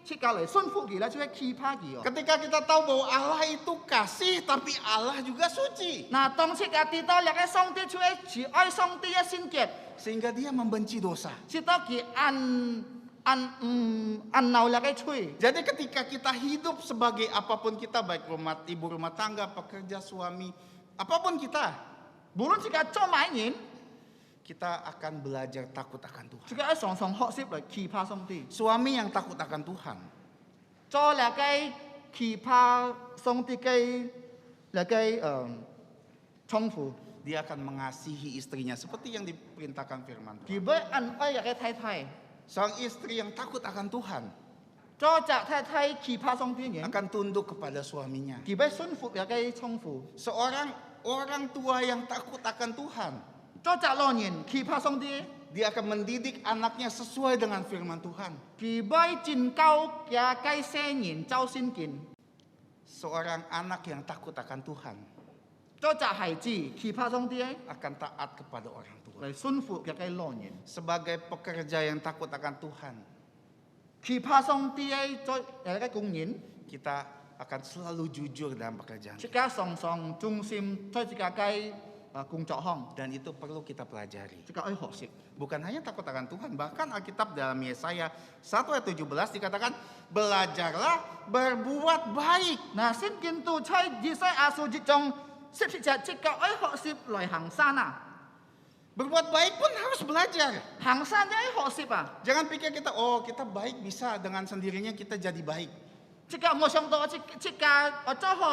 即個嚟順服佢啦，就係期盼佢哦。 Ketika kita tahu bahwa Allah itu kasih, tapi Allah juga suci. 嗱，當即個知道呢個上帝就係只愛上帝嘅聖潔， Sehingga dia membenci dosa. 知道佢按鬧呢個罪。 Jadi ketika kita hidup sebagai apapun kita, baik ibu rumah tangga, pekerja, suami, apapun kita, 無論即個做乜嘢， kita akan belajar takut akan Tuhan. 即個喺常常學習嚟期盼上帝， Suami yang takut akan Tuhan, 做呢個期盼上帝嘅呢個丈夫， dia akan mengasihi istrinya seperti yang diperintahkan firman 佢 Tuhan. 要按愛呢個太太， Seorang istri yang takut akan Tuhan 做隻太太期盼上帝嘅， akan tunduk kepada suaminya. 佢要順服呢個丈夫。 Seorang orang tua yang takut akan Tuhan, 做隻老人期盼上帝， dia akan mendidik anaknya sesuai dengan firman Tuhan. 佢要真教嘅個青年走先見， Seorang anak yang takut akan Tuhan 做隻孩子期盼上帝 akan taat kepada orang tua. 嚟順服嘅個老人， Sebagai pekerja yang takut akan Tuhan, 期盼上帝做呢個工人， kita akan selalu jujur dalam pekerjaan. 即個常常忠心在這個工作上， Dan itu perlu kita pelajari. 即個要學習。 Bukan hanya takut akan Tuhan, bahkan Alkitab dalam Yesaya 1 ayat 17 dikatakan, belajarlah berbuat baik. 嗱，先見到在以賽亞書之中，是不是就即個要學習來行山啊？ Berbuat baik pun harus belajar. 行山就要學習啊！ Jangan pikir kita, oh kita baik bisa dengan sendirinya kita jadi baik. 即個我想到即個我做學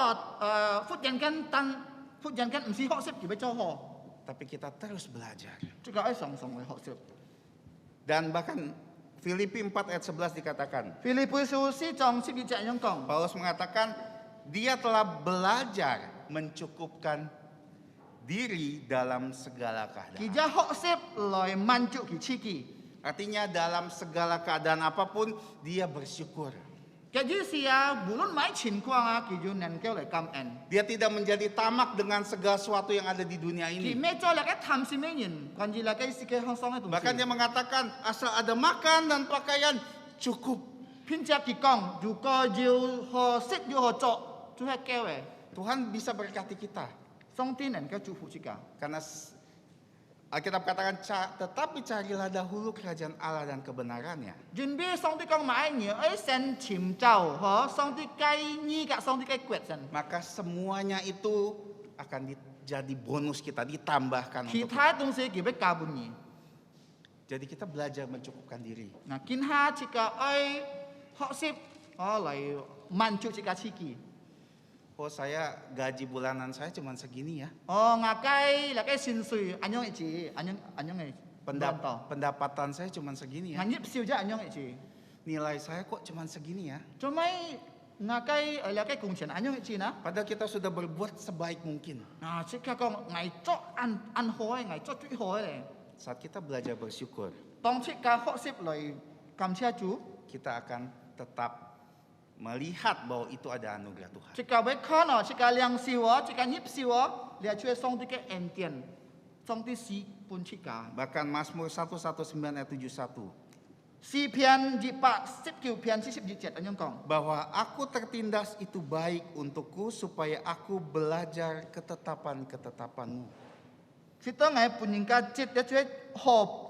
福人間唔是學習，佢要做學， Tapi kita terus belajar. 即個要常常嚟學習。 Dan bahkan Filipi 4 ayat 11 dikatakan, 腓立比書4章12節咁講， Paulus mengatakan, dia telah belajar mencukupkan diri dalam segala 佢 keadaan. 就學習來滿足佢自己。 Artinya dalam segala keadaan apapun, dia bersyukur. 嘅意思啊，無論咩情況啊，佢就能夠嚟感恩。 Dia tidak menjadi tamak dengan segala sesuatu yang ada di dunia 佢 ini. 咩做嚟嘅貪心嘅人，關於嚟嘅世界向上嘅東 Bahkan 西。 dia mengatakan, asal ada makan dan pakaian, cukup. 並且佢講，如果要學識要學做，就係夠嘅。 Tuhan bisa berkati kita. 上帝能夠祝福自己。 Karena Alkitab katakan, tetapi carilah dahulu kerajaan Allah dan kebenarannya. 準備上帝講買嘢，先尋找嗬，上帝該義嘅，上帝該決先。 Maka semuanya itu akan jadi bonus kita, ditambahkan 其 untuk 他東西佢要加半嘢。 Jadi kita belajar mencukupkan diri. 嗱，見下自己愛學習，嚟滿足自己自己。 Oh saya gaji bulanan saya cuma segini ya. ngakai嚟嘅薪水，安樣一字，安樣嘅。Pendapatan saya cuma segini ya. 銀業少啫，安樣一字。 Nilai saya kok cuma segini ya. 做咩ngakai嚟嘅工錢，安樣一字นะ？ Padahal kita sudah berbuat sebaik mungkin. 嗱，即刻講藝作按好嘅，藝作最好嘅咧。 Saat kita belajar bersyukur, 當即刻學習嚟感謝主， kita akan tetap melihat bahwa itu ada anugerah Tuhan. 即刻會看哦，即刻亮笑哦，即刻業笑哦，你係出去上帝嘅恩典，上帝是本即刻。 Bahkan Mazmur 119 ayat 71. 詩篇219篇42節咁樣講。 Bahwa aku tertindas itu baik untukku supaya aku belajar ketetapan-ketetapanmu. 是當我本人家節一出學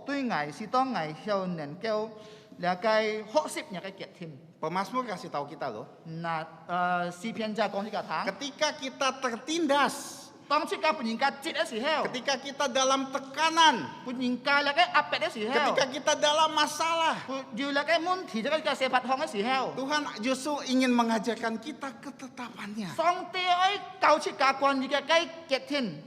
對我是當我向能夠了解學習人嘅結添。 Pemazmur kasih tahu kita loh, 嗱，詩篇就講呢個睇， ketika kita tertindas, 當即刻本人家節嘅時候， ketika kita dalam tekanan, 本人家了嘅壓迫嘅時候， ketika kita dalam masalah, 要了嘅問題，咗個社發行嘅時候， Tuhan justru ingin mengajarkan kita ketetapannya. 上帝愛教出家關於嘅結添，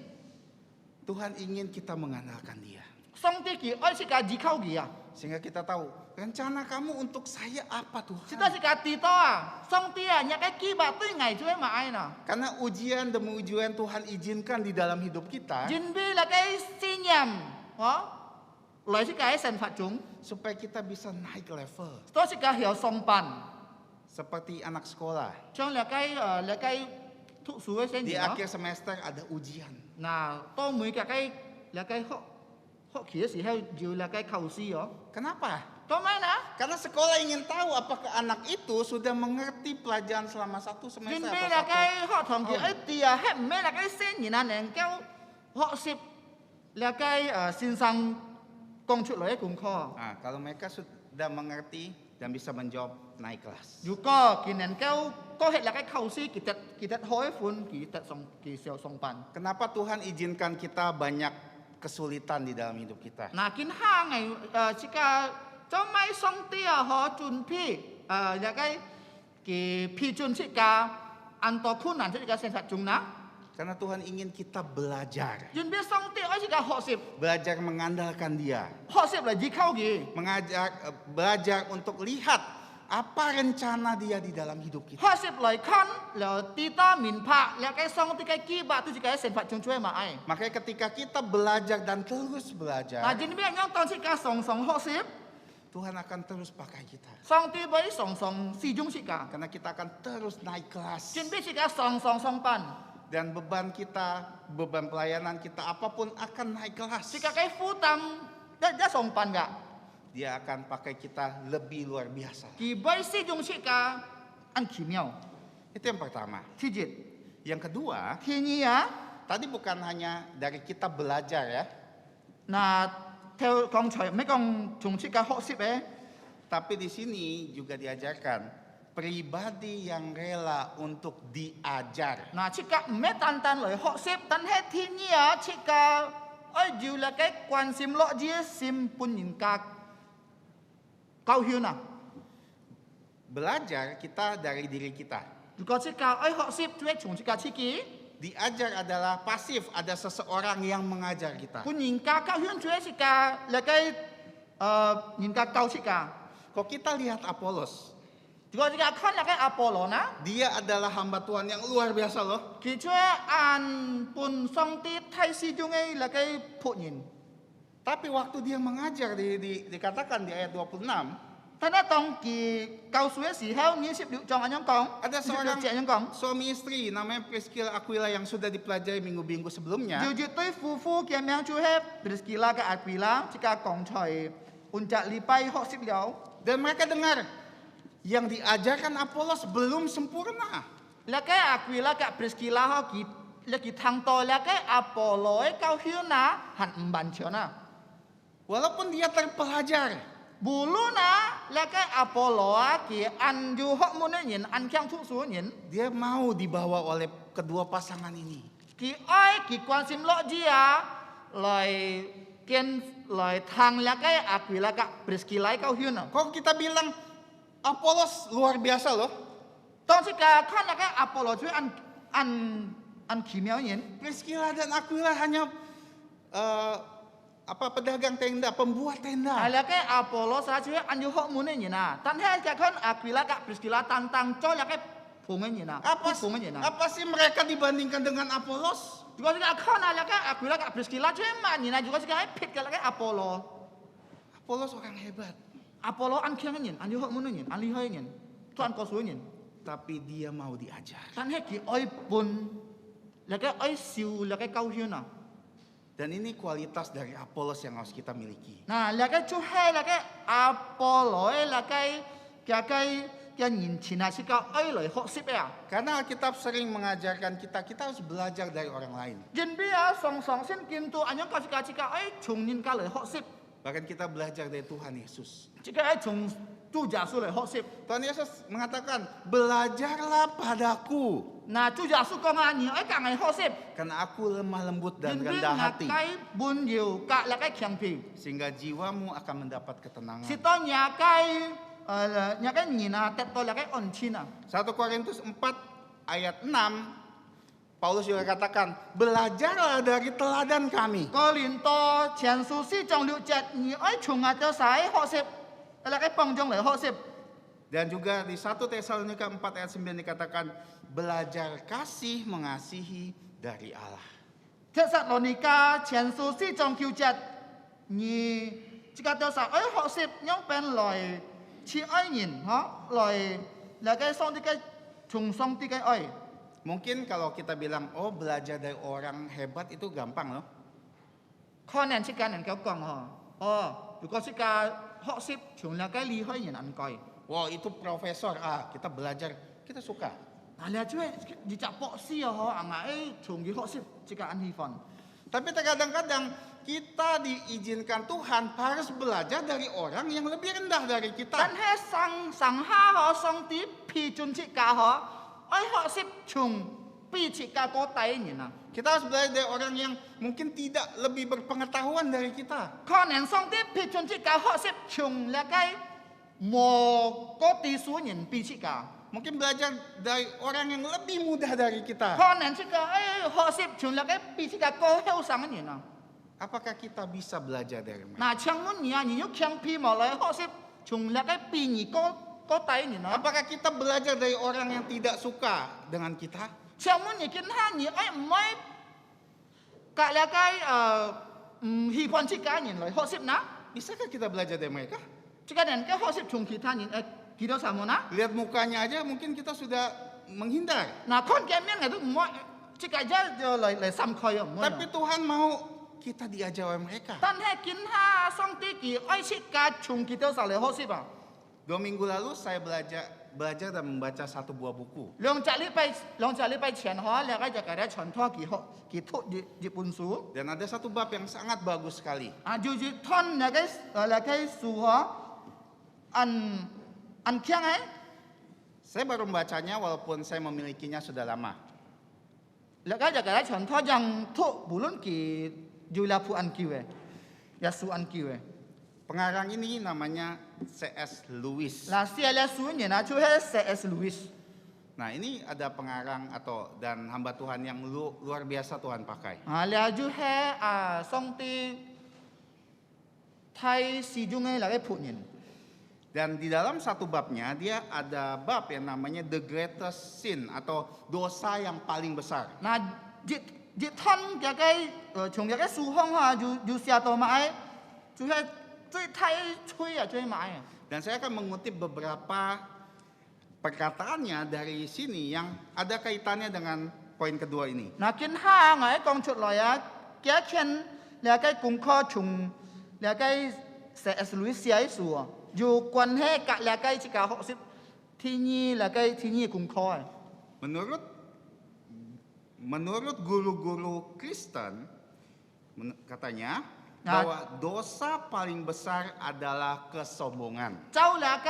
Tuhan ingin kita mengandalkan Dia. 上帝佢愛出家依靠佢啊， Sehingga kita tahu, rencana kamu untuk saya apa Tuhan? 是當時家知道啊，上帝啊，人嘅計劃對我做乜嘢呢？ Karena ujian demi ujian Tuhan izinkan di dalam hidup kita, 準備了嘅信任，來是個神法中， supaya kita bisa naik level 都是個有上班， seperti anak sekolah. 將了個讀書嘅先 Di 人。 akhir semester ada ujian. 嗱，當每個學期嘅時候要了個考試哦。 Kenapa? 當然啦， Karena sekolah ingin tahu apakah anak itu sudah mengerti pelajaran selama 1 準 semester 備 atau 了個 1學堂嘅一啲啊，係唔係了個先人啊能夠學習了個線上講出來嘅功課。 Nah, kalau mereka sudah mengerti dan bisa menjawab, naik kelas. 如果佢能夠嗰係了個考試，佢得開款，佢上上班。 Kenapa Tuhan izinkan kita banyak kesulitan di dalam hidup kita? 嗱，見下ngày即個就咪上帝啊，可準備了個嘅批准即個按到困難即個現實中啦。 Karena Tuhan ingin kita belajar. 準備上帝愛即個學習， Belajar mengandalkan Dia. 學習嚟依靠佢。 Belajar untuk lihat apa rencana Dia di dalam hidup kita. 學習嚟看，了知道明白了個上帝嘅計劃，對即個現實中出嘛愛。 Makanya ketika kita belajar dan terus 嗱， belajar, 準備樣當即個上學習， Tuhan akan terus pakai kita. 上帝會上使用即個， Karena kita akan terus naik kelas. 準備即個上班， Dan beban kita, beban pelayanan kita, apapun akan naik kelas. 即個嘅負擔一上班㗎。 Dia akan pakai kita lebih luar biasa. 佢會使用即個很奇妙。 Itu yang pertama. 第一， Yang kedua, 第二啊， tadi bukan hanya dari kita belajar ya, 嗱，theo 剛才咩講從即個學習咧， tapi di sini juga diajarkan pribadi yang rela untuk diajar. 嗱，即個唔係單單嚟學習，但係第二啊，即個愛要嚟嘅關心落啲心本人格教訓啊。 Belajar kita dari diri kita. 如果即個愛學習，就係從即個自己 Diajar adalah pasif, ada seseorang yang mengajar kita. 本人格教訓，就係即個嚟嘅人格教即個。 Kok kita lihat Apolos, 如果即個看嚟嘅阿波羅呢， dia adalah hamba Tuhan yang luar biasa loh. 佢就係按本上帝太使用嘅嚟嘅僕人。 Tapi waktu dia mengajar dikatakan di ayat 26, 但係當佢教書嘅時候，26章咁樣講， ada 26 seorang 節咁樣講。 suami istri namanya Priscilla Aquila yang sudah dipelajari minggu-minggu sebelumnya. 有一對夫婦嘅名就係 Priscilla 嘅 Aquila，即個剛才unjak禮拜學習了。 Dan mereka dengar yang diajarkan Apolos belum sempurna. แล้วก็ Aquila กับ Priscilla 佢แล้ว佢ทางต่อแล้วก็阿波羅嘅教訓นะหัน唔บันเชียวนะ Walaupun dia terpelajar, บุรุษนะแล้วก็阿波羅佢อันอยู่ข้อมูลเนี่ยอันแข็งทุกส่วนเนี่ย dia mau dibawa oleh kedua pasangan ini. 佢อ้อย佢關心โลกจีอ่ะเลยเกณฑ์เลยทางแล้วก็ Aquila กับ Priscilla 教訓นะ Kok kita bilang Apolos luar biasa loh. 當時嘅看แล้วก็阿波羅就อัน奇妙เนี่ย Priscilla dan Aquila hanya pedagang tenda, pembuat tenda. แล้วก็อาโปโลสาชีอันอยู่ข้อมูลเนี่ยนะท่านให้แกคนอาควิลากับปริสกิลาต่างๆจ้อยแล้วก็ผงเนี่ยนะ Apa, ผงเนี่ยนะ apa sih mereka dibandingkan dengan Apolos? juga sihข้อนั้นแล้วก็อาควิลากับปริสกิลาช่วยมันเนี่ยนะjuga sihให้ผิดกันแล้วก็อาโปโล Apolos orang hebat, อาโปโลอันเคียงเนี่ยอันอยู่ข้อมูลเนี่ยอันลีเฮเนี่ยทุกอันก็สวยเนี่ย tapi dia mau diajar. ท่านให้กี่อ้อยปุ่นแล้วก็อ้อยซิวแล้วก็เกาเฮียนะ Dan ini kualitas dari Apolos yang harus kita miliki. นะแล้วก็ช่วยแล้วก็อาโปโลแล้วก็แกยินชินาสิก็อ้อยเลยหกสิบอ่ะ Karena Alkitab sering mengajarkan kita harus belajar dari orang lain. ยินบีอ่ะสองเส้นกินตัวอันยังก็สิกาอ้อยชงยินก็เลยหกสิบ Bahkan kita belajar dari Tuhan Yesus. jika ai chung tu jasu le hok sip Tuhan Yesus mengatakan, belajarlah padaku. na tu jasu ko nga ni ai ka ngai hok sip Karena aku lemah lembut dan jin bi rendah na hati. kai bun yu ka la kai kyang pi Sehingga jiwamu akan mendapat ketenangan. si to nya kai ni na tet to la kai on china 1 Korintus 4 ayat 6, Paulus juga katakan, belajarlah dari teladan kami. ko lin to qian su si jong liu jet ni ai chung a de sai hok sip la kai pong jong le hok sip Dan juga di 1 Tesalonika 4 ayat 9 dikatakan, belajar kasih mengasihi dari Allah. เทสโลนิกาเฉียนซูซี่จองคิวเจ็ดนี่ jika dosa hok sip yang pen loy chi yin ha loy lagai song tikai chung song tikai Mungkin kalau kita bilang, oh belajar dari orang hebat itu gampang loh. ข้อนั้นชิการนั้นเกี่ยวกองฮะ如果ชิการหกสิบช่วงแล้วก็ลีให้ยันอันก่อย Wow itu profesor, kita belajar, kita suka. แล้วช่วยดิจับปอซี่ฮะอ่ะช่วงยี่หกสิบชิการอันฮีฟอน Tapi terkadang-kadang kita diizinkan Tuhan harus belajar dari orang yang lebih rendah dari 但 kita. ให้สั่งห้าฮะสั่งตีพีจุนชิกาฮะหกสิบช่วงปีชิกาโกไตเนี่ยนะ Kita harus belajar dari orang yang mungkin tidak lebih berpengetahuan dari kita. ข้อนั้นสั่งตีพีจุนชิกาหกสิบช่วงแล้วก็โมก็ตีสูญเนี่ยปีชิกา Mungkin belajar dari orang yang lebih mudah dari ข้อ kita. นั้นชิกาหกสิบช่วงแล้วก็ปีชิกาโกเฮลสังเนี่ยนะ Apakah kita bisa belajar dari mereka? 那枪门你啊，你又枪批毛来，好些从那个比你高大你呢。 Apakah kita belajar dari orang yang tidak suka dengan kita? 枪门你跟他你唔係隔那個喜歡這家人來學習นะ， Bisakah kita belajar dari mereka? 這個人嘅學習從其他人幾多什麼呢？ Lihat mukanya aja mungkin kita sudah menghindar. 嗱，看見面嘅都唔會，這個啫就嚟心開啊，唔會。 Tapi Tuhan mau kita diajar oleh mereka. 但係見他上帝佢愛這個從幾多時嚟學習啊？ 2 minggu lalu saya belajar dan membaca satu buah buku. 兩隻禮拜前嗬，兩個就給他傳託佢讀一本書。 Dan ada satu bab yang sangat bagus sekali. 就是吞那個樹嗬，按強誒， Saya baru membacanya walaupun saya memilikinya sudah lama. 那個就給他傳託讓讀無論佢要兩副按叫誒，一樹按叫誒。 Pengarang ini namanya C.S. Lewis. 嗱，寫了書呢，就係 C.S. Lewis。 Nah ini ada pengarang dan hamba Tuhan yang luar biasa Tuhan pakai. แล้ว就係上帝太使用嘅那個僕人。 Dan di dalam satu babnya dia ada bab yang namanya The Greatest Sin atau dosa yang paling besar. 嗱，一吞嘅從嘅樹方啊，就寫到埋，就係最太吹啊，最埋啊。 Dan saya akan mengutip beberapa perkataannya dari sini yang ada kaitannya dengan poin kedua ini. 嗱，見下我講出來啊，幾天兩個功課從兩個 C.S. Lewis 寫書啊，有關係กับ兩個這個學習ที่นี่兩個ที่นี่功課啊。 Menurut guru-guru Kristen katanya Nah. bahwa dosa paling besar adalah kesombongan. 就兩個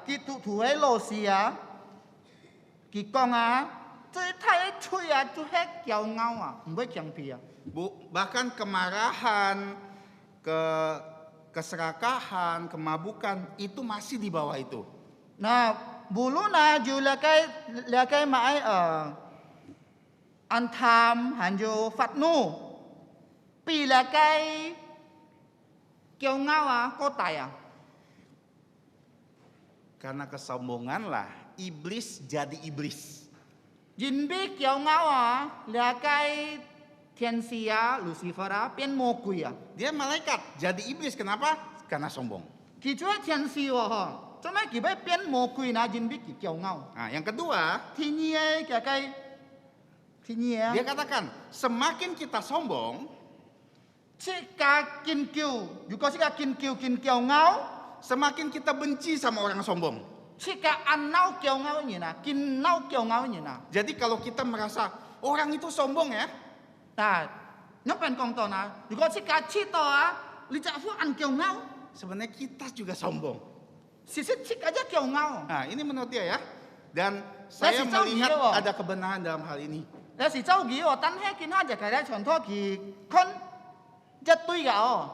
基督徒嘅老師啊，佢講啊，最太吹啊，就係驕傲啊，唔會強皮啊。 Bahkan kemarahan, keserakahan, kemabukan itu masih di bawah itu. 嗱，無論啊，就兩個買安貪，還有憤怒。 比那個驕傲啊，個大啊！ Karena kesombonganlah iblis jadi iblis. 因比驕傲啊，那個天使啊，路西法啊，變魔鬼啊！ Dia malaikat jadi iblis, kenapa? Karena sombong. 佢做係天使喎，嗬，做咩佢要變魔鬼呢？因比佢驕傲。 Nah, yang kedua, 天意嘅嗰個天意啊， dia katakan semakin kita sombong, 即個堅驕，如果即個堅驕傲， semakin kita benci sama orang sombong. 即個安鬧驕傲嘅人啊，堅鬧驕傲嘅人啊。 Jadi kalau kita merasa orang itu sombong ya, 嗱，一般講到嗱，如果即個知道啊，你就會按驕傲， sebenarnya kita juga sombong. 事實即個一驕傲。 Nah, ini menurut dia ya. Dan saya Masih jauh melihat dia, Wak. ada kebenaran dalam hal ini. 有時周幾喎，等下見下就係咧長拖佢坤一堆嘅哦。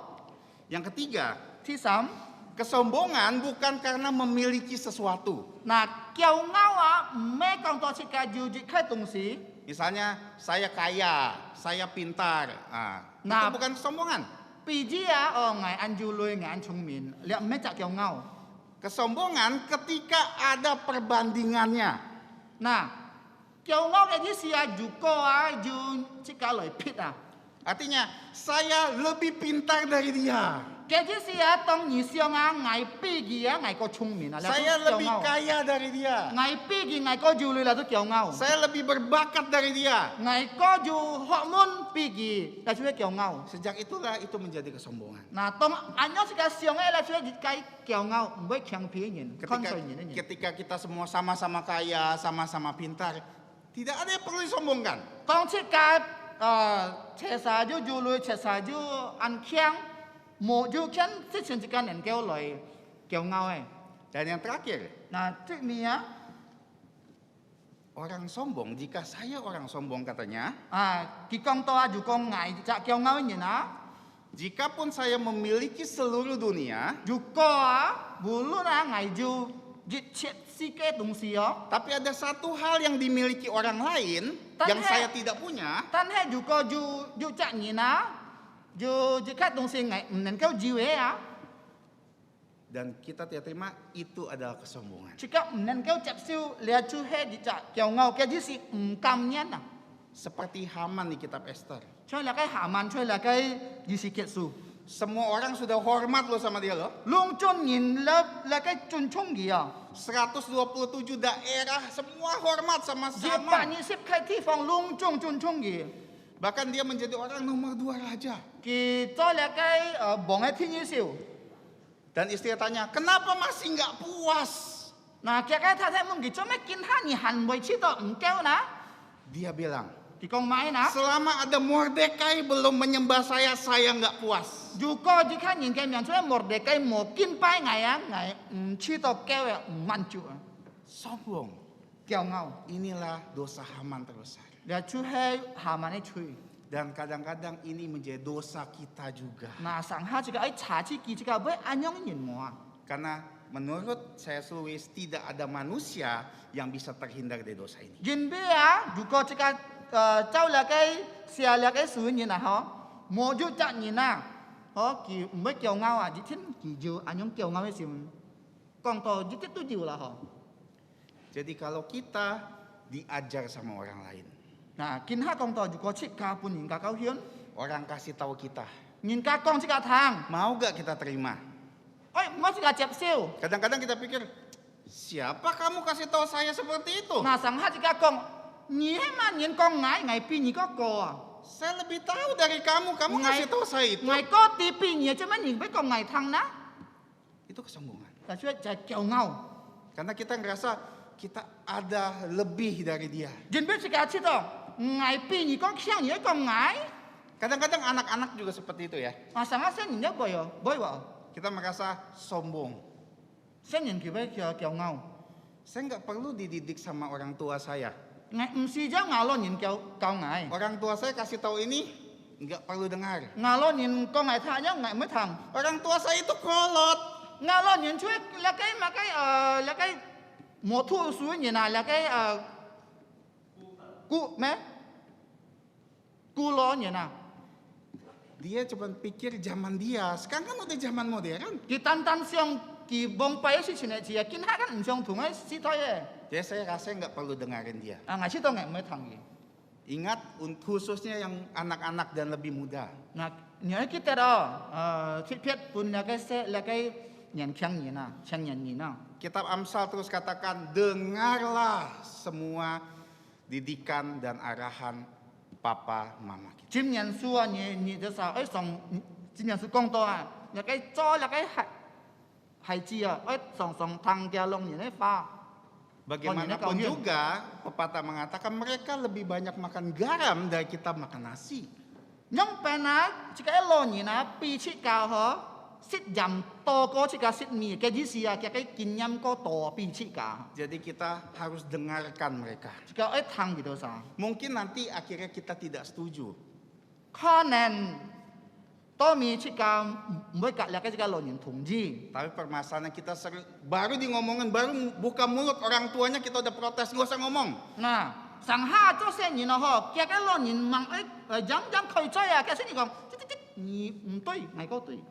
Yang ketiga, 第三， kesombongan bukan karena memiliki sesuatu. 嗱驕傲啊，唔係講到即個要熱開東西， Misalnya saya kaya, saya pintar. Nah. Itu bukan kesombongan. 譬如啊，哦，我按照類，我按聰明，你唔係就驕傲。 Kesombongan ketika ada perbandingannya. 嗱，驕傲嘅意思啊，如果啊要即個來撇啊， Artinya saya lebih pintar dari dia. Kaji sia tong ni siang ngai pergi ngai ko chung min. Saya lebih kaya dari dia. Ngai pergi ngai ko juli lah tu kiau ngau. Saya lebih berbakat dari dia. Ngai ko ju hormon pergi lah tu kiau ngau. Sejak itulah itu menjadi kesombongan. Nah tong anyo sika siang lah tu kai kiau ngau. Mboi kiang pi yin. Ketika kita semua sama-sama kaya, sama-sama pintar, tidak ada yang perlu disombongkan. Tong sika cesa ju juli cesa ju an kiang. Mo ju kan sisen jika nen kiau loi kiau ngau Dan yang terakhir, Nah cik ni ya. orang sombong, jika saya orang sombong katanya, Kikong toa ju kong ngai cak kiau ngau ni na. jikapun saya memiliki seluruh dunia, Ju ko bulu na ngai ju jit chet si ke tung si yo. tapi ada satu hal yang dimiliki orang lain yang saya tidak punya, Tan he ju ko ju cak ni na. Ju jika tung si ngai nen kiau jiwe ya. dan kita tidak terima, itu adalah kesombongan. Jika nen kiau cak siu lihat ju he di cak kiau ngau ke ji si kam nya na. Seperti Haman di kitab Esther. Choi la kai haman choi la kai ji si ket su. Semua orang sudah hormat loh sama dia loh. Long chon yin la kai chun chong gi ya. 127 daerah semua hormat sama Ji pa Haman. ni sip kai ti fong long chong chun chong gi. Bahkan dia menjadi orang nomor 2 raja. Ki cho la kai bong ai ti ni siu. Dan istri tanya, kenapa masih nggak puas? Nah, kia kai ta sai mung gi cho me kin ha ni han boi chi to engkeu na. Dia bilang, Di kong mai na. selama ada Mordekai belum menyembah saya nggak puas. Ju ko ji kan yin kai mian choi Mordekai mo kin pai ngai ya ngai chi to keu ya man chu. Sombong. Kiao ngau. Inilah dosa Haman terbesar. Dia chu he haman ai chui. Dan kadang-kadang ini menjadi dosa kita juga. Nah, sang ha jika ai cha chi ki jika bai anyong yin mo. Karena menurut C.S. Lewis tidak ada manusia yang bisa terhindar dari dosa ini. Jin be ya, ju ko jika chau la kai sia la kai su yin na ho. Mo ju cha yin na. Ho ki mai kiao ngau a ji tin ki ju anyong kiao ngau ai sim. Kong to ji tu ju la ho. Jadi kalau kita diajar sama orang lain, Nah, kin ha kong to ju ko chik ka pun yin ka kau hian. orang kasih tahu kita, Yin ka kong jika thang. mau gak kita terima? Oi, mo jika chep siu. Kadang-kadang kita pikir, siapa kamu kasih tahu saya seperti itu? Nah, sang ha jika kong ni he man yin kong ngai pi ni ko ko. Saya lebih tahu dari kamu kasih tahu saya itu. Ngai ko ti pi ni che man yin bai kong ngai thang na. Itu kesombongan. Ta chue cha kiao ngau. Karena kita ngerasa kita ada lebih dari dia. Jin be jika chi to ngai pi ni kong xiang ni kong ngai. Kadang-kadang anak-anak juga seperti itu ya. Ma sang ha sen ni ne boy yo, boy wa. Kita merasa sombong. Sen yin ki bai kiao ngau. Saya nggak perlu dididik sama orang tua saya. Ngai si ja ngalo yin kiao ngai. Orang tua saya kasih tahu ini nggak perlu dengar. Ngalo yin kong ngai tha nya ngai mai thang. Orang tua saya itu kolot. Ngalo yin chue la kai ma kai la kai mo thu su yin na la kai ku me ku lo yin na. Dia cuma pikir zaman dia. Sekarang kan udah zaman modern. Ki tan tan siang ki bong pai si chine chi kin ha kan siang thung ai si toi ye. Jadi saya rasa nggak perlu dengarin dia. Ngai si to ngai mai thang ye. Ingat khususnya yang anak-anak dan lebih muda. Nah, ni ai kita ro phiet pun la kai se la kai nyan kyang ni na, chang nyan ni na. Kitab Amsal terus katakan, dengarlah semua didikan dan arahan papa mama kita. Jim nyan su a ni de sa ai song jim nyan su gong to a. La kai zo la kai hai ji a ai song song tang dia long ni ne fa. Bagaimanapun juga, pepatah mengatakan mereka lebih banyak makan garam dari kita makan nasi. Nyong pe na jika lo ni na pi chi ka ho. Sit jam to ko chi ka sit mi ke ji sia ke kai kin nyam ko to pi chi ka. Jadi kita harus dengarkan mereka. Jika ai thang gitu sa. Mungkin nanti akhirnya kita tidak setuju. Kha nen to mi chi ka moi ka la ka jika lo nyin thung ji. Tapi permasalahannya kita baru di ngomongin, baru buka mulut orang tuanya kita udah protes, nggak usah ngomong. Nah, sang ha to se ni no ho ke ka lo nyin mang ai jang jang khoi choi ya ke se ni gong ni toi ngai ko toi.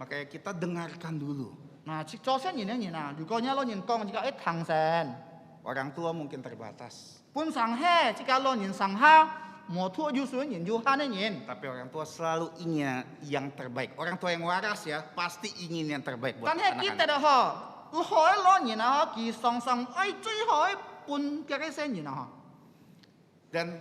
Makanya kita dengarkan dulu. Nah, chi cho se ni ne ni na, du ko nya lo nyin kong jika ai thang sen. Orang tua mungkin terbatas. Pun sang he jika lo nyin sang ha mo thua ju sun yin ju han yin. Tapi orang tua selalu ingin yang terbaik. Orang tua yang waras ya pasti ingin yang terbaik buat Kan he kita anak-anak. dah ha. Lo hoi lo yin ha ki song song ai cui hoi pun cái sen yin ha. Dan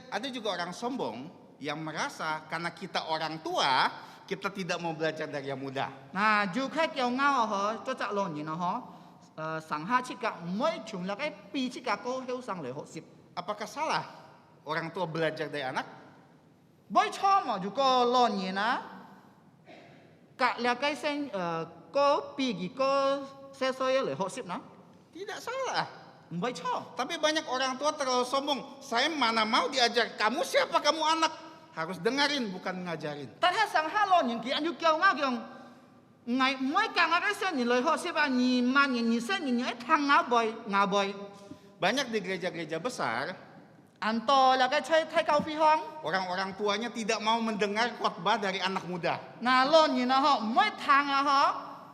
ada juga orang sombong yang merasa karena kita orang tua, kita tidak mau belajar dari yang muda. Nah, ju khai kiao ngao ha, cho chak lo yin ha. Sang ha chi ka moi chung la kai pi chi ka ko heu sang le ho sip. Apakah salah orang tua belajar dari anak? Boy cho ma ju ko lo yin na. Ka la kai sen ko pi gi ko se so ye le ho sip na. Tidak salah. Boy cho. Tapi banyak orang tua terlalu sombong. Saya mana mau diajar. Kamu siapa? Kamu anak. Harus dengerin bukan ngajarin. Ta ha sang ha lo yin ki an ju kiao ngao kiao. Ngai moi ka nga kai sen ni le ho sip a ni man ni sen ni ai thang nga boy. Banyak di gereja-gereja besar, Anto la kai chai thai kau pi hong. orang-orang tuanya tidak mau mendengar khotbah dari anak muda. Na lo yin na ha moi thang a ha.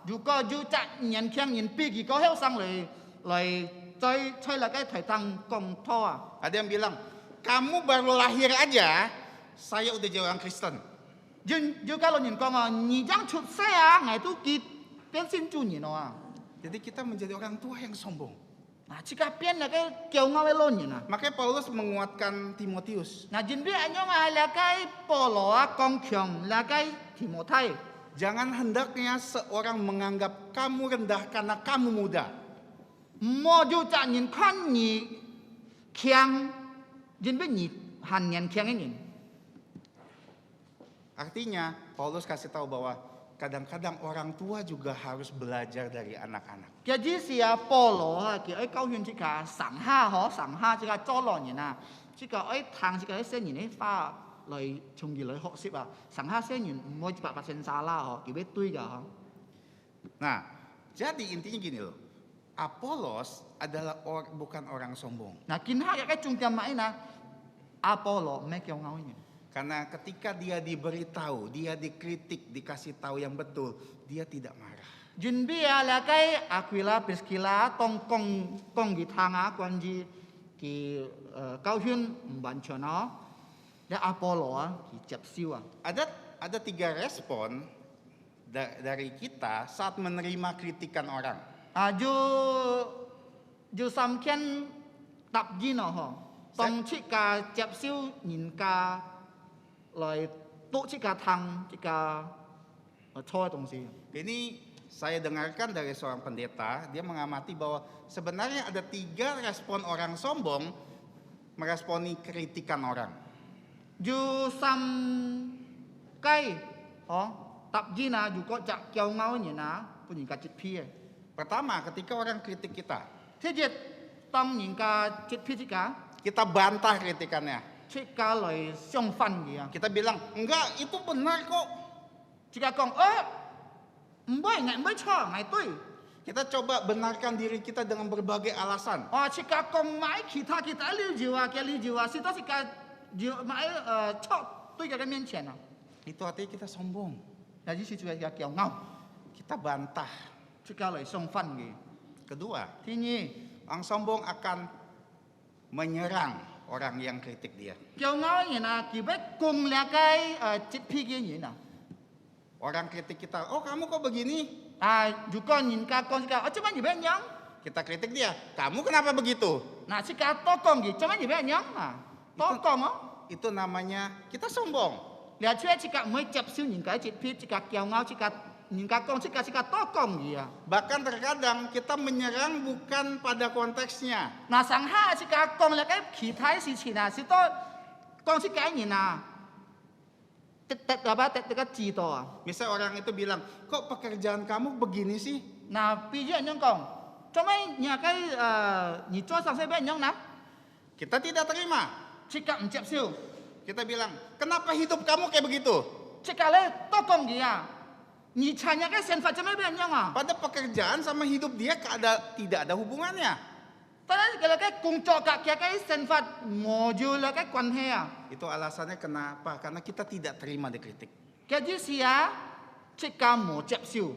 Ju ko ju chak nyen kiang yin pi gi ko heu sang le chai la kai thai tang kong tho a. Ada yang bilang, kamu baru lahir aja, saya udah jadi orang Kristen. Ju ka lo yin kong a ni jang chut se a ngai tu ki pian sin chu yin a. Jadi kita menjadi orang tua yang sombong. Na chi ka pian la kai kiao ngao lo yin a. Makanya Paulus menguatkan Timotius. Na jin bi anyong a la kai polo a kong kyong la kai Timothai. Jangan hendaknya seorang menganggap kamu rendah karena kamu muda. Mo ju chak yin khan ni kiang jin bi ni han nyen kiang yin. Artinya Paulus kasih tahu bahwa kadang-kadang orang tua juga harus belajar dari anak-anak. Jadi sia polo ha ki ai kau yun chi ka sang ha chi ka cho lo ni na. Chi ka ai thang chi ka sen ni fa lai chung gi lai ho sip a. Sang ha sen yin mo chi pa sen sala ho ki be tui ga ha. Nah, jadi intinya gini loh. Apolos adalah bukan orang sombong. Na kin ha ya kai chung tiam mai na. Apolo me kiao ngau ni. Karena ketika dia diberitahu, dia dikritik, dikasih tahu yang betul, dia tidak marah. Jin bi a la kai Aquila Priscilla tong kong gi thang a kwan ji ki kau hyun ban chono. Da Apolo a ki chep siu a. Ada 3 respon dari kita saat menerima kritikan orang. Ju sam kian tap ji no ho. Tong chi ka chep siu nin ka lai tu chi ka thang chi ka choi dong si. Ini saya dengarkan dari seorang pendeta, dia mengamati bahwa sebenarnya ada 3 respon orang sombong meresponi kritikan orang. Ju sam kai ho tap ji na ju ko chak kiao ngao ni na pu nin ka chit pi. Pertama, ketika orang kritik kita, Thế jet tong nin ka chit pi chi ka kita bantah kritikannya. chi ka lai xiong fan gi a. Kita bilang, enggak, itu benar kok. Chi ka kong mboi cho ngai tui. Kita coba benarkan diri kita dengan berbagai alasan. Chi ka kong mai kita li jiwa ke li jiwa si to chi ka jiu mai cho tui ka mian qian a. Itu artinya kita sombong. Na ji si chu ka kiao ngao. Kita bantah. Chi ka lai xiong fan gi. Kedua, Thi ni orang sombong akan menyerang orang yang kritik dia. kiao ngao ni na ki be kong la kai chit pi gi ni na. Orang kritik kita, oh kamu kok begini? Ju kon nin ka kong chi ka chuma ni be nyang. Kita kritik dia, kamu kenapa begitu? Na chi ka to kong gi chuma ni be nyang a. To kong a. Itu namanya kita sombong. Lia chue chi ka moi chep siu nin ka chit pi chi ka kiao ngao chi ka nin ka kong chi ka to kong gi a. Bahkan terkadang kita menyerang bukan pada konteksnya. Na sang ha chi ka kong la kai ki thai si chi na si to kong chi ka ni na. Tet ka ji to a. Misal orang itu bilang, kok pekerjaan kamu begini sih? Na pi je nyong kong. Chomai nya kai ni zuo sang sai be nyong na. Kita tidak terima. Chi ka chep siu. Kita bilang, kenapa hidup kamu kayak begitu? Chi ka le to kong gi a. Ni cha nya kai sen fa chomai be nyong a. Pada pekerjaan sama hidup dia tidak ada hubungannya. Tapi kalau kai kung cho ka kia kai sen fa mo ju la kai kwan he a. Itu alasannya kenapa? Karena kita tidak terima dikritik. Jadi sia chi ka mo chep siu.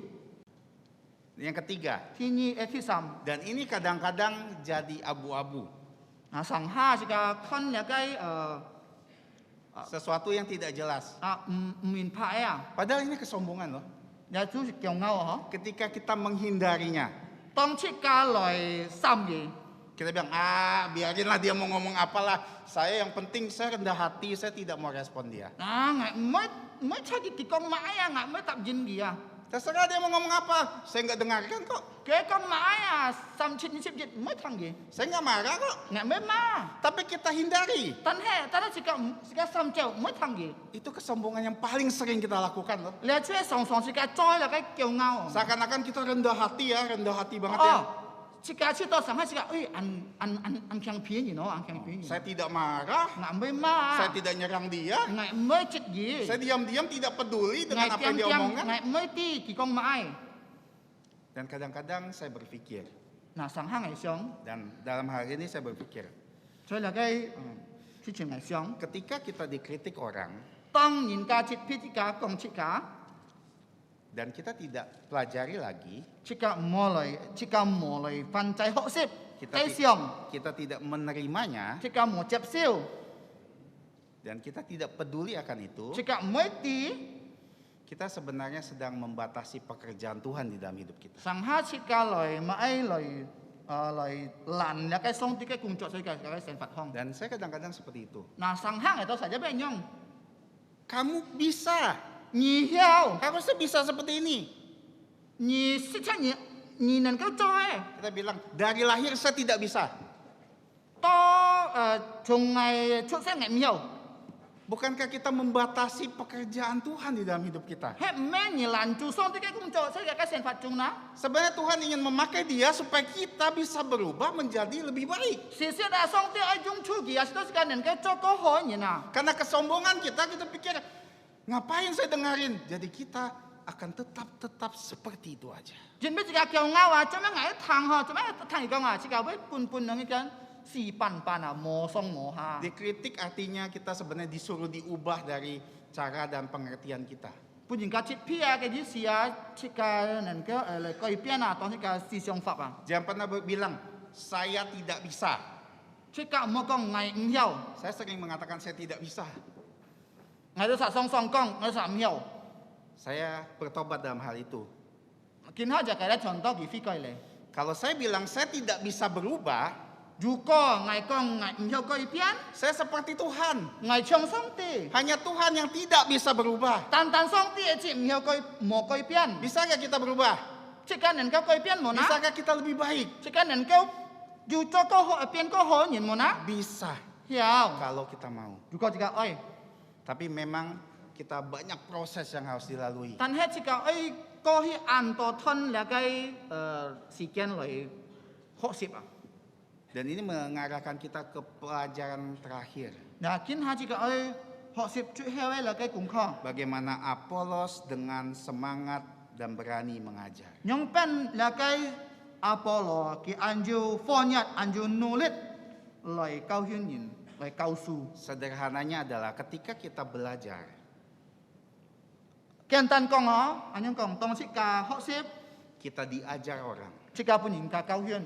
Yang ketiga, Thi ni e thi sam. dan ini kadang-kadang jadi abu-abu. Nah, sangha jika kon lakai Sesuatu yang tidak jelas. min pa ya. Padahal ini kesombongan loh. Ya tu kiao ngao ho. Ketika kita menghindarinya, Tong chika loi sam ye. kita bilang, biarinlah dia mau ngomong apalah. Saya yang penting saya rendah hati, saya tidak mau respon dia. Nah, ngai mai chagi ki kong ma ya ngai mai tap jin dia. Terserah dia mau ngomong apa, saya nggak dengarkan kok. Ke kong ma ya sam chin sip jit mai thang ye. Saya nggak marah kok. Ngai mai ma. Tapi kita hindari. Tan he, tan jika sam chao mai thang ye. Itu kesombongan yang paling sering kita lakukan loh. Le chue song jika choi la kai kiao ngao. Seakan-akan kita rendah hati ya, rendah hati banget ya. Oh, jika ci to sangha jika an kyang pie ni no, an kyang pie ni. Saya tidak marah, Ngai mai ma. saya tidak nyerang dia. Ngai mai chit ye. Saya diam-diam tidak peduli dengan Ngai apa yang dia tiang omongkan. ngai mai ti ki kong ma ai. Dan kadang-kadang saya berpikir, Nah, sangha ngai xiong. dan dalam hal ini saya berpikir, Choi la kai chi chin ngai xiong. ketika kita dikritik orang, Tang yin ka chit pi ti ka kong chit ka. dan kita tidak pelajari lagi, Jika mulai pancai hok sip, kita, tai siong. kita tidak menerimanya, Jika mau cep siu, dan kita tidak peduli akan itu, jika mai ti, kita sebenarnya sedang membatasi pekerjaan Tuhan di dalam hidup kita. sang ha jika loi mai loi lan ya kai song ti kai kung chot sai kai sen fat hong. Dan saya kadang-kadang seperti itu. Nah, sang hang itu saja benyong. Kamu bisa, Ni hiao, harusnya bisa seperti ini. ni si cha ni nan kau choi. Kita bilang, dari lahir saya tidak bisa. To chung ngai chut sen ngai miao. Bukankah kita membatasi pekerjaan Tuhan di dalam hidup kita? He men ni lan chu song ti kai kung chot sai kai sen fat chung na. Sebenarnya Tuhan ingin memakai dia supaya kita bisa berubah menjadi lebih baik. Si da song ti ai jung chu gi as to sika nan kai chot ko ho ni na. Karena kesombongan kita pikir, ngapain saya dengerin? Jadi kita akan tetap seperti itu aja. Jin bi jika kiao ngao ah, cuma ngai thang ho, cuma thang ikong ah, jika wei pun nang ikan si pan mo song mo ha. Dikritik artinya kita sebenarnya disuruh diubah dari cara dan pengertian kita. Pun jika cip pia ke di sia jika nan ke le koi pian ah, tong jika si siong fap ah. Jangan pernah bilang, saya tidak bisa. Jika mo kong ngai hiao, Saya sering mengatakan saya tidak bisa. ngai tu sa song kong, ngai sa hiao. Saya bertobat dalam hal itu. Kin ha jaka le contoh gi fi koi le. Kalau saya bilang saya tidak bisa berubah, Juko ngai kong ngai hiao koi pian, saya seperti Tuhan. ngai chong song ti. Hanya Tuhan yang tidak bisa berubah. Tan song ti e chip hiao koi mo koi pian. Bisa nggak kita berubah? Jika nan kau koi pian mo na. Bisakah kita lebih baik? Jika nan kau ju cho ko ho pian ko ho nyin mo na. Bisa, Hiao. kalau kita mau. Juko jika oi. Tapi memang kita banyak proses yang harus dilalui. Tan he jika oi ko hi an to thon la kai si kian loi ho sip ah. Dan ini mengarahkan kita ke pelajaran terakhir. Nah kin ha jika oi ho sip chu he wei la kai kung kho. Bagaimana Apolos dengan semangat dan berani mengajar. Nyong pen la kai Apollo ki anju fonyat anju nulit loi kau hyun yin loi kau su. Sederhananya adalah ketika kita belajar, Kian tan kong ho, anyong kong tong jika ho sip kita diajar orang. jika pun yin ka kau hyun.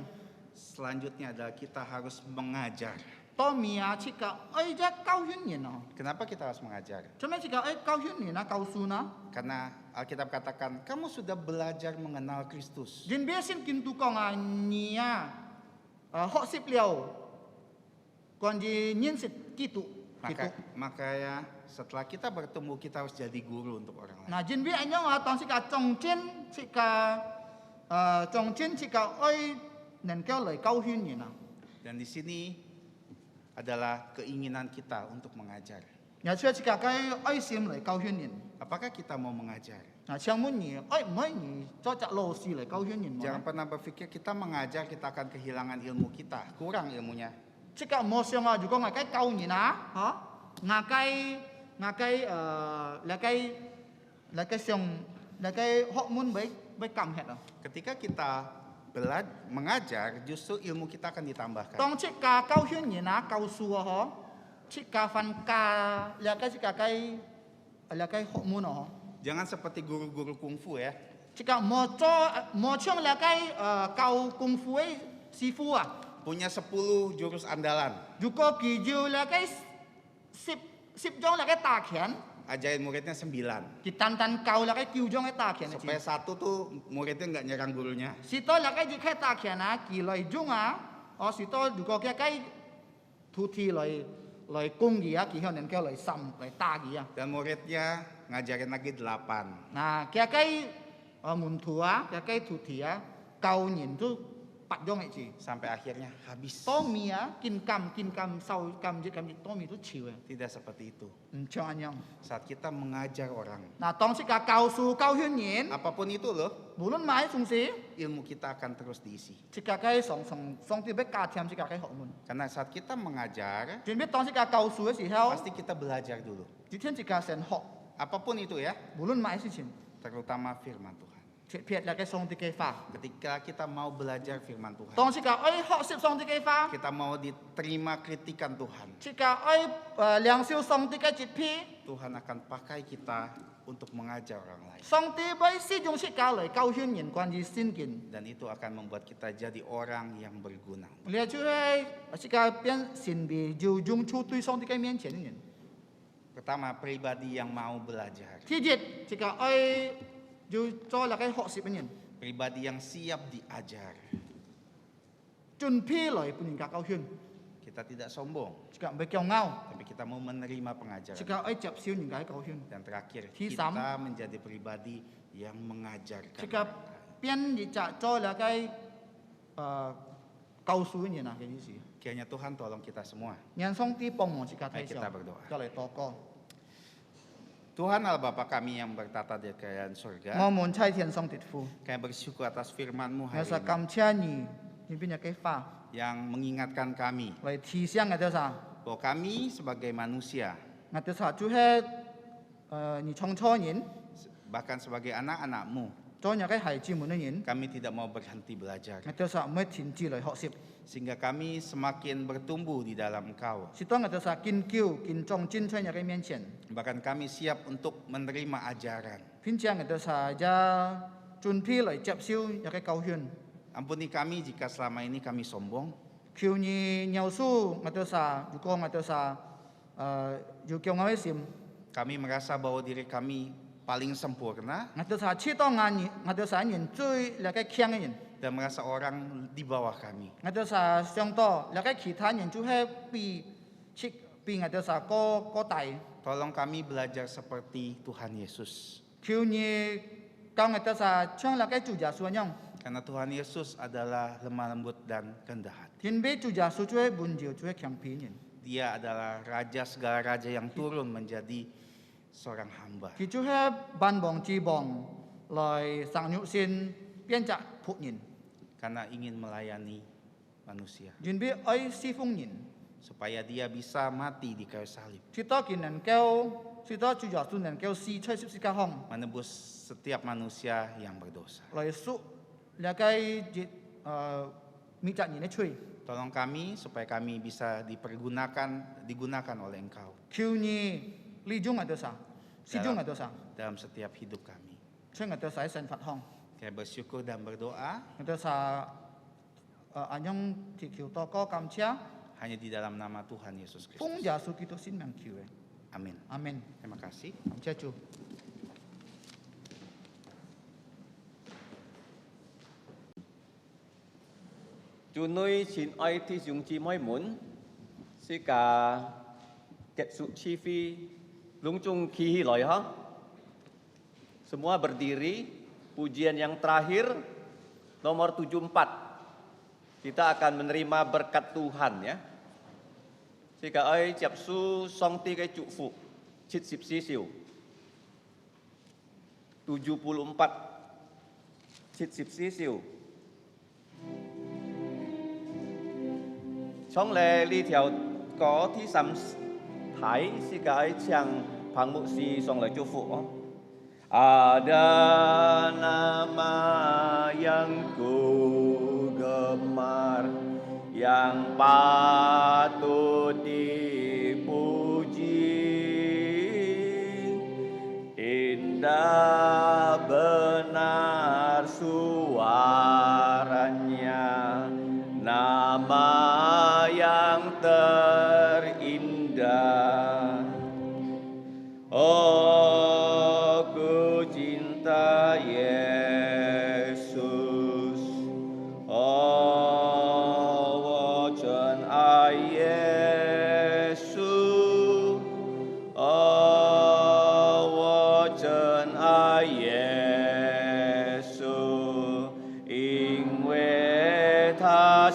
Selanjutnya adalah kita harus mengajar. To mia jika oi ja kau hyun yin no. Kenapa kita harus mengajar? Cuma jika oi kau hyun yin na kau su na. Karena Alkitab katakan, kamu sudah belajar mengenal Kristus. Jin besin kin tu kong a nia ho sip liao. Kon ji nyin sit kitu. Makanya setelah kita bertemu, kita harus jadi guru untuk orang lain. Nah jin bi anyong a tong sika chong chin sika oi nan kau loi kau hyun yin na. Dan di sini adalah keinginan kita untuk mengajar. Ya chue sika kai oi sim loi kau hyun yin. Apakah kita mau mengajar? Nah chiang mun ni oi mai ni cho chak lo si loi kau hyun yin. Jangan pernah berpikir kita mengajar, kita akan kehilangan ilmu kita. Kurang ilmunya. Jika mo siang a juga ngai kai kau yin na, ha? Ngai kai la kai siang la kai hok mun bai kam het ah. Ketika kita mengajar, justru ilmu kita akan ditambahkan. Tong jika kau hyun yin na kau su ho. Jika fan ka la kai hok mun ho. Jangan seperti guru-guru kungfu ya. Jika mo chong la kai kau kung fu si fu ah. punya 10 jurus andalan. 如果佢要咧嘅10種咧嘅大拳， Ajarin muridnya 9. 佢單單教咧嘅9種嘅大拳嘅 Supaya 1 tuh muridnya nggak nyerang gurunya. 是多咧嘅嘅大拳啊，佢來中啊，哦是多如果嘅徒弟來攻佢啊，佢可能叫來審來打佢啊。 Dan muridnya ngajarin lagi 8. Nah, cái門徒啊，cái徒弟啊，教人都8種嘅字。 Sampai akhirnya habis. 多米啊，見禁受禁止多米都潮嘅， Tidak seperti itu. 唔像咁樣。 Saat kita mengajar orang, 嗱，當時嘅教書教勸人， apapun itu loh, 無論買從事， ilmu kita akan terus diisi. 即個嘅上啲俾加添，即個嘅學問。 Karena saat kita mengajar, 準備當時嘅教書嘅時候， pasti kita belajar dulu. 之前即個先學， Apapun itu ya, 無論買事情， terutama firman Tuhan. 切撇嚟嘅上啲嘅法。 Ketika kita mau belajar firman Tuhan, 當時嘅學習上啲嘅法， kita mau diterima kritikan Tuhan, 即個領受上啲嘅節篇， Tuhan akan pakai kita untuk mengajar orang lain. 上啲俾使用設教嚟教勸人關於聖經。 Dan itu akan membuat kita jadi orang yang berguna. 你就係即個變神秘，就用出對上啲嘅面前嘅人。 Pertama, pribadi yang mau belajar. 第一，即個就做嚟嘅學習嘅人， Pribadi yang siap diajar. 準備來俾人家教勸， Kita tidak sombong, 即個唔係驕傲， tapi kita mau menerima 即 pengajaran. 個接受人家嘅教勸， Dan terakhir, Hisam. kita menjadi pribadi yang mengajarkan 即個 mereka. 變你就做嚟嘅教書嘅人啊嘅意思。 Kiranya Tuhan tolong kita semua. 讓上帝幫忙即個 Mari 睇 kita 上， berdoa. 就嚟禱告。 Tuhan Allah Bapa kami yang bertata di kerajaan surga, 我們差天上地父， kami bersyukur atas firman-Mu 有 hari 時 ini 感謝你，你邊嘅法 yang mengingatkan kami 嚟提醒我哋啥？ bahwa kami sebagai manusia, 我哋啥就係你創造人， bahkan sebagai anak-anak-Mu, 做人嘅孩子們嘅人， kami tidak mau berhenti belajar. 我哋啥唔會停止嚟學習。 Sehingga kami semakin bertumbuh di dalam Engkau. 是當我哋啥研究、建造、進在人嘅面前， Bahkan kami siap untuk menerima ajaran. 並且我哋啥也準備嚟接受人嘅教訓。 Ampuni kami jika selama ini kami sombong, 求你饒恕我哋啥，如果我哋啥有驕傲嘅心， kami merasa bahwa diri kami paling sempurna 我哋啥知道我哋啥人最嚟嘅強嘅人， dan merasa orang di bawah kami. 我哋啥想到嚟嘅其他人就係比我哋啥個大。 Tolong kami belajar seperti Tuhan Yesus. 求你教我哋啥像嚟嘅主耶穌一樣， Karena Tuhan Yesus adalah lemah lembut dan rendah hati. 天俾主耶穌最溫柔、最強皮人。 Dia adalah raja segala raja yang turun menjadi seorang hamba. 佢就係萬王之王來生育先變作僕人， Karena ingin melayani manusia. 準備愛侍奉人， Supaya dia bisa mati di kayu salib. 直到佢能夠，直到主耶穌能夠死在十字架上， Menebus setiap manusia yang berdosa. 來贖那個滅責人的罪。 Tolong kami supaya kami bisa digunakan oleh Engkau 求你利用我哋啥，使用我哋啥， dalam setiap hidup kami. 將我哋使神發行， Kami bersyukur dan berdoa 我哋啥安樣祈求禱告感謝， hanya di dalam nama Tuhan Yesus 奉 Kristus. 耶穌基督聖名求嘅， Amin. 阿門。 Terima kasih. 感謝主。 Chúa nuôi xin ơi thì dùng chi mới muốn Sĩ cả kết束chi phi Lung chung khi loi ha Semua berdiri Pujian yang terakhir Nomor 74 Kita akan menerima berkat Tuhan ya Sĩ cả ơi chập su song ti cái trụ phụ Chít xịp xí xỉu 74 Chít xịp xí xỉu Trong lề ly theo có thi sắm thái si cái chàng phang mụ si song lại chúc phụ Ada nama yang ku gemar Yang patut dipuji Indah benar suaranya Nama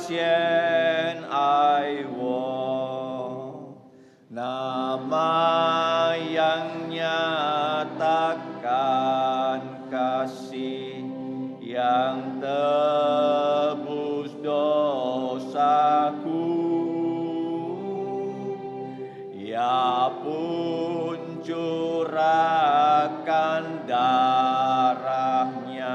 现爱我，nama yang nyatakan kasih yang tebus dosaku. Ya pun curahkan darahnya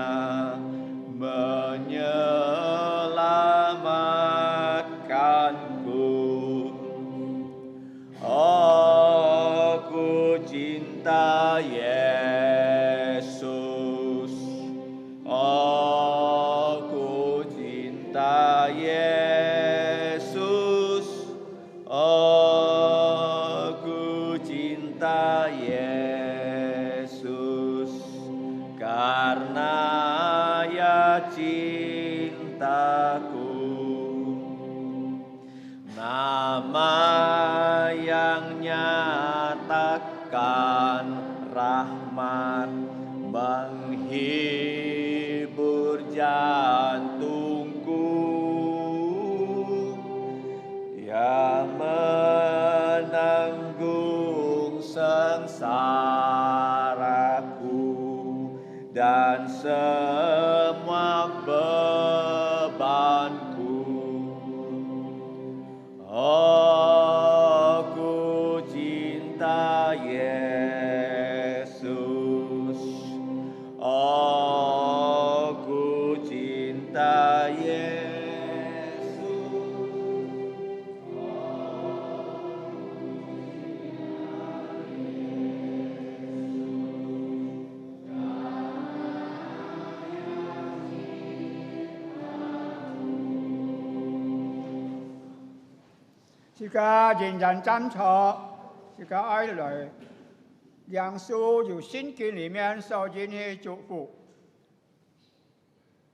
menyelamatkanku. Aku cinta Yesus. Aku cinta Yesus. Aku cinta Yesus. Karena ya cintaku. Nama yang nyatakan rahmat menghibur jantungku, yang menanggung sengsaraku dan semua bebanku. Aku cinta Yesus. Aku cinta Yesus. Sư ca nhìn nhận站错，sư ca爱来，梁叔有圣经里面所应许祝福。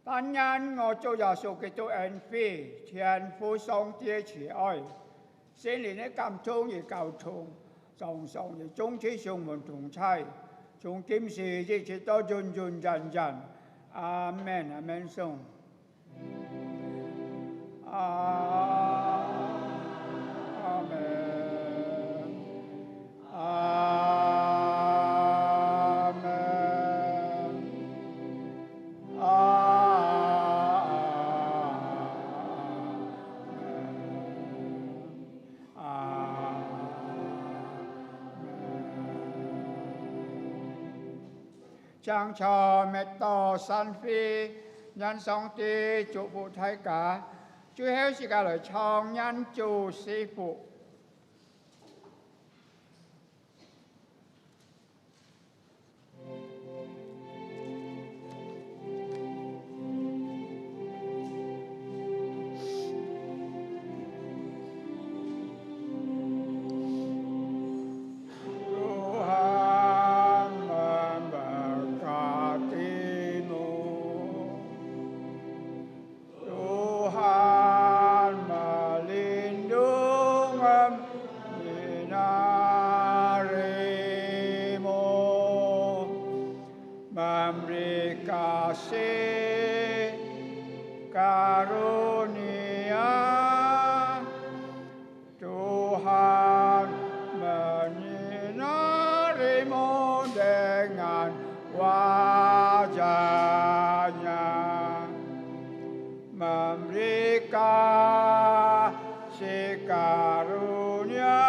但愿我做耶稣基督恩惠，天父上帝慈爱，圣灵的感动与交通，常常与众弟兄们同在，从今时一直到永永远远。阿门，阿门，颂。阿门，阿门，將錯滅多神飛，因上帝祝福大家。最後時間嚟唱恩做師傅。memberikan si karunia.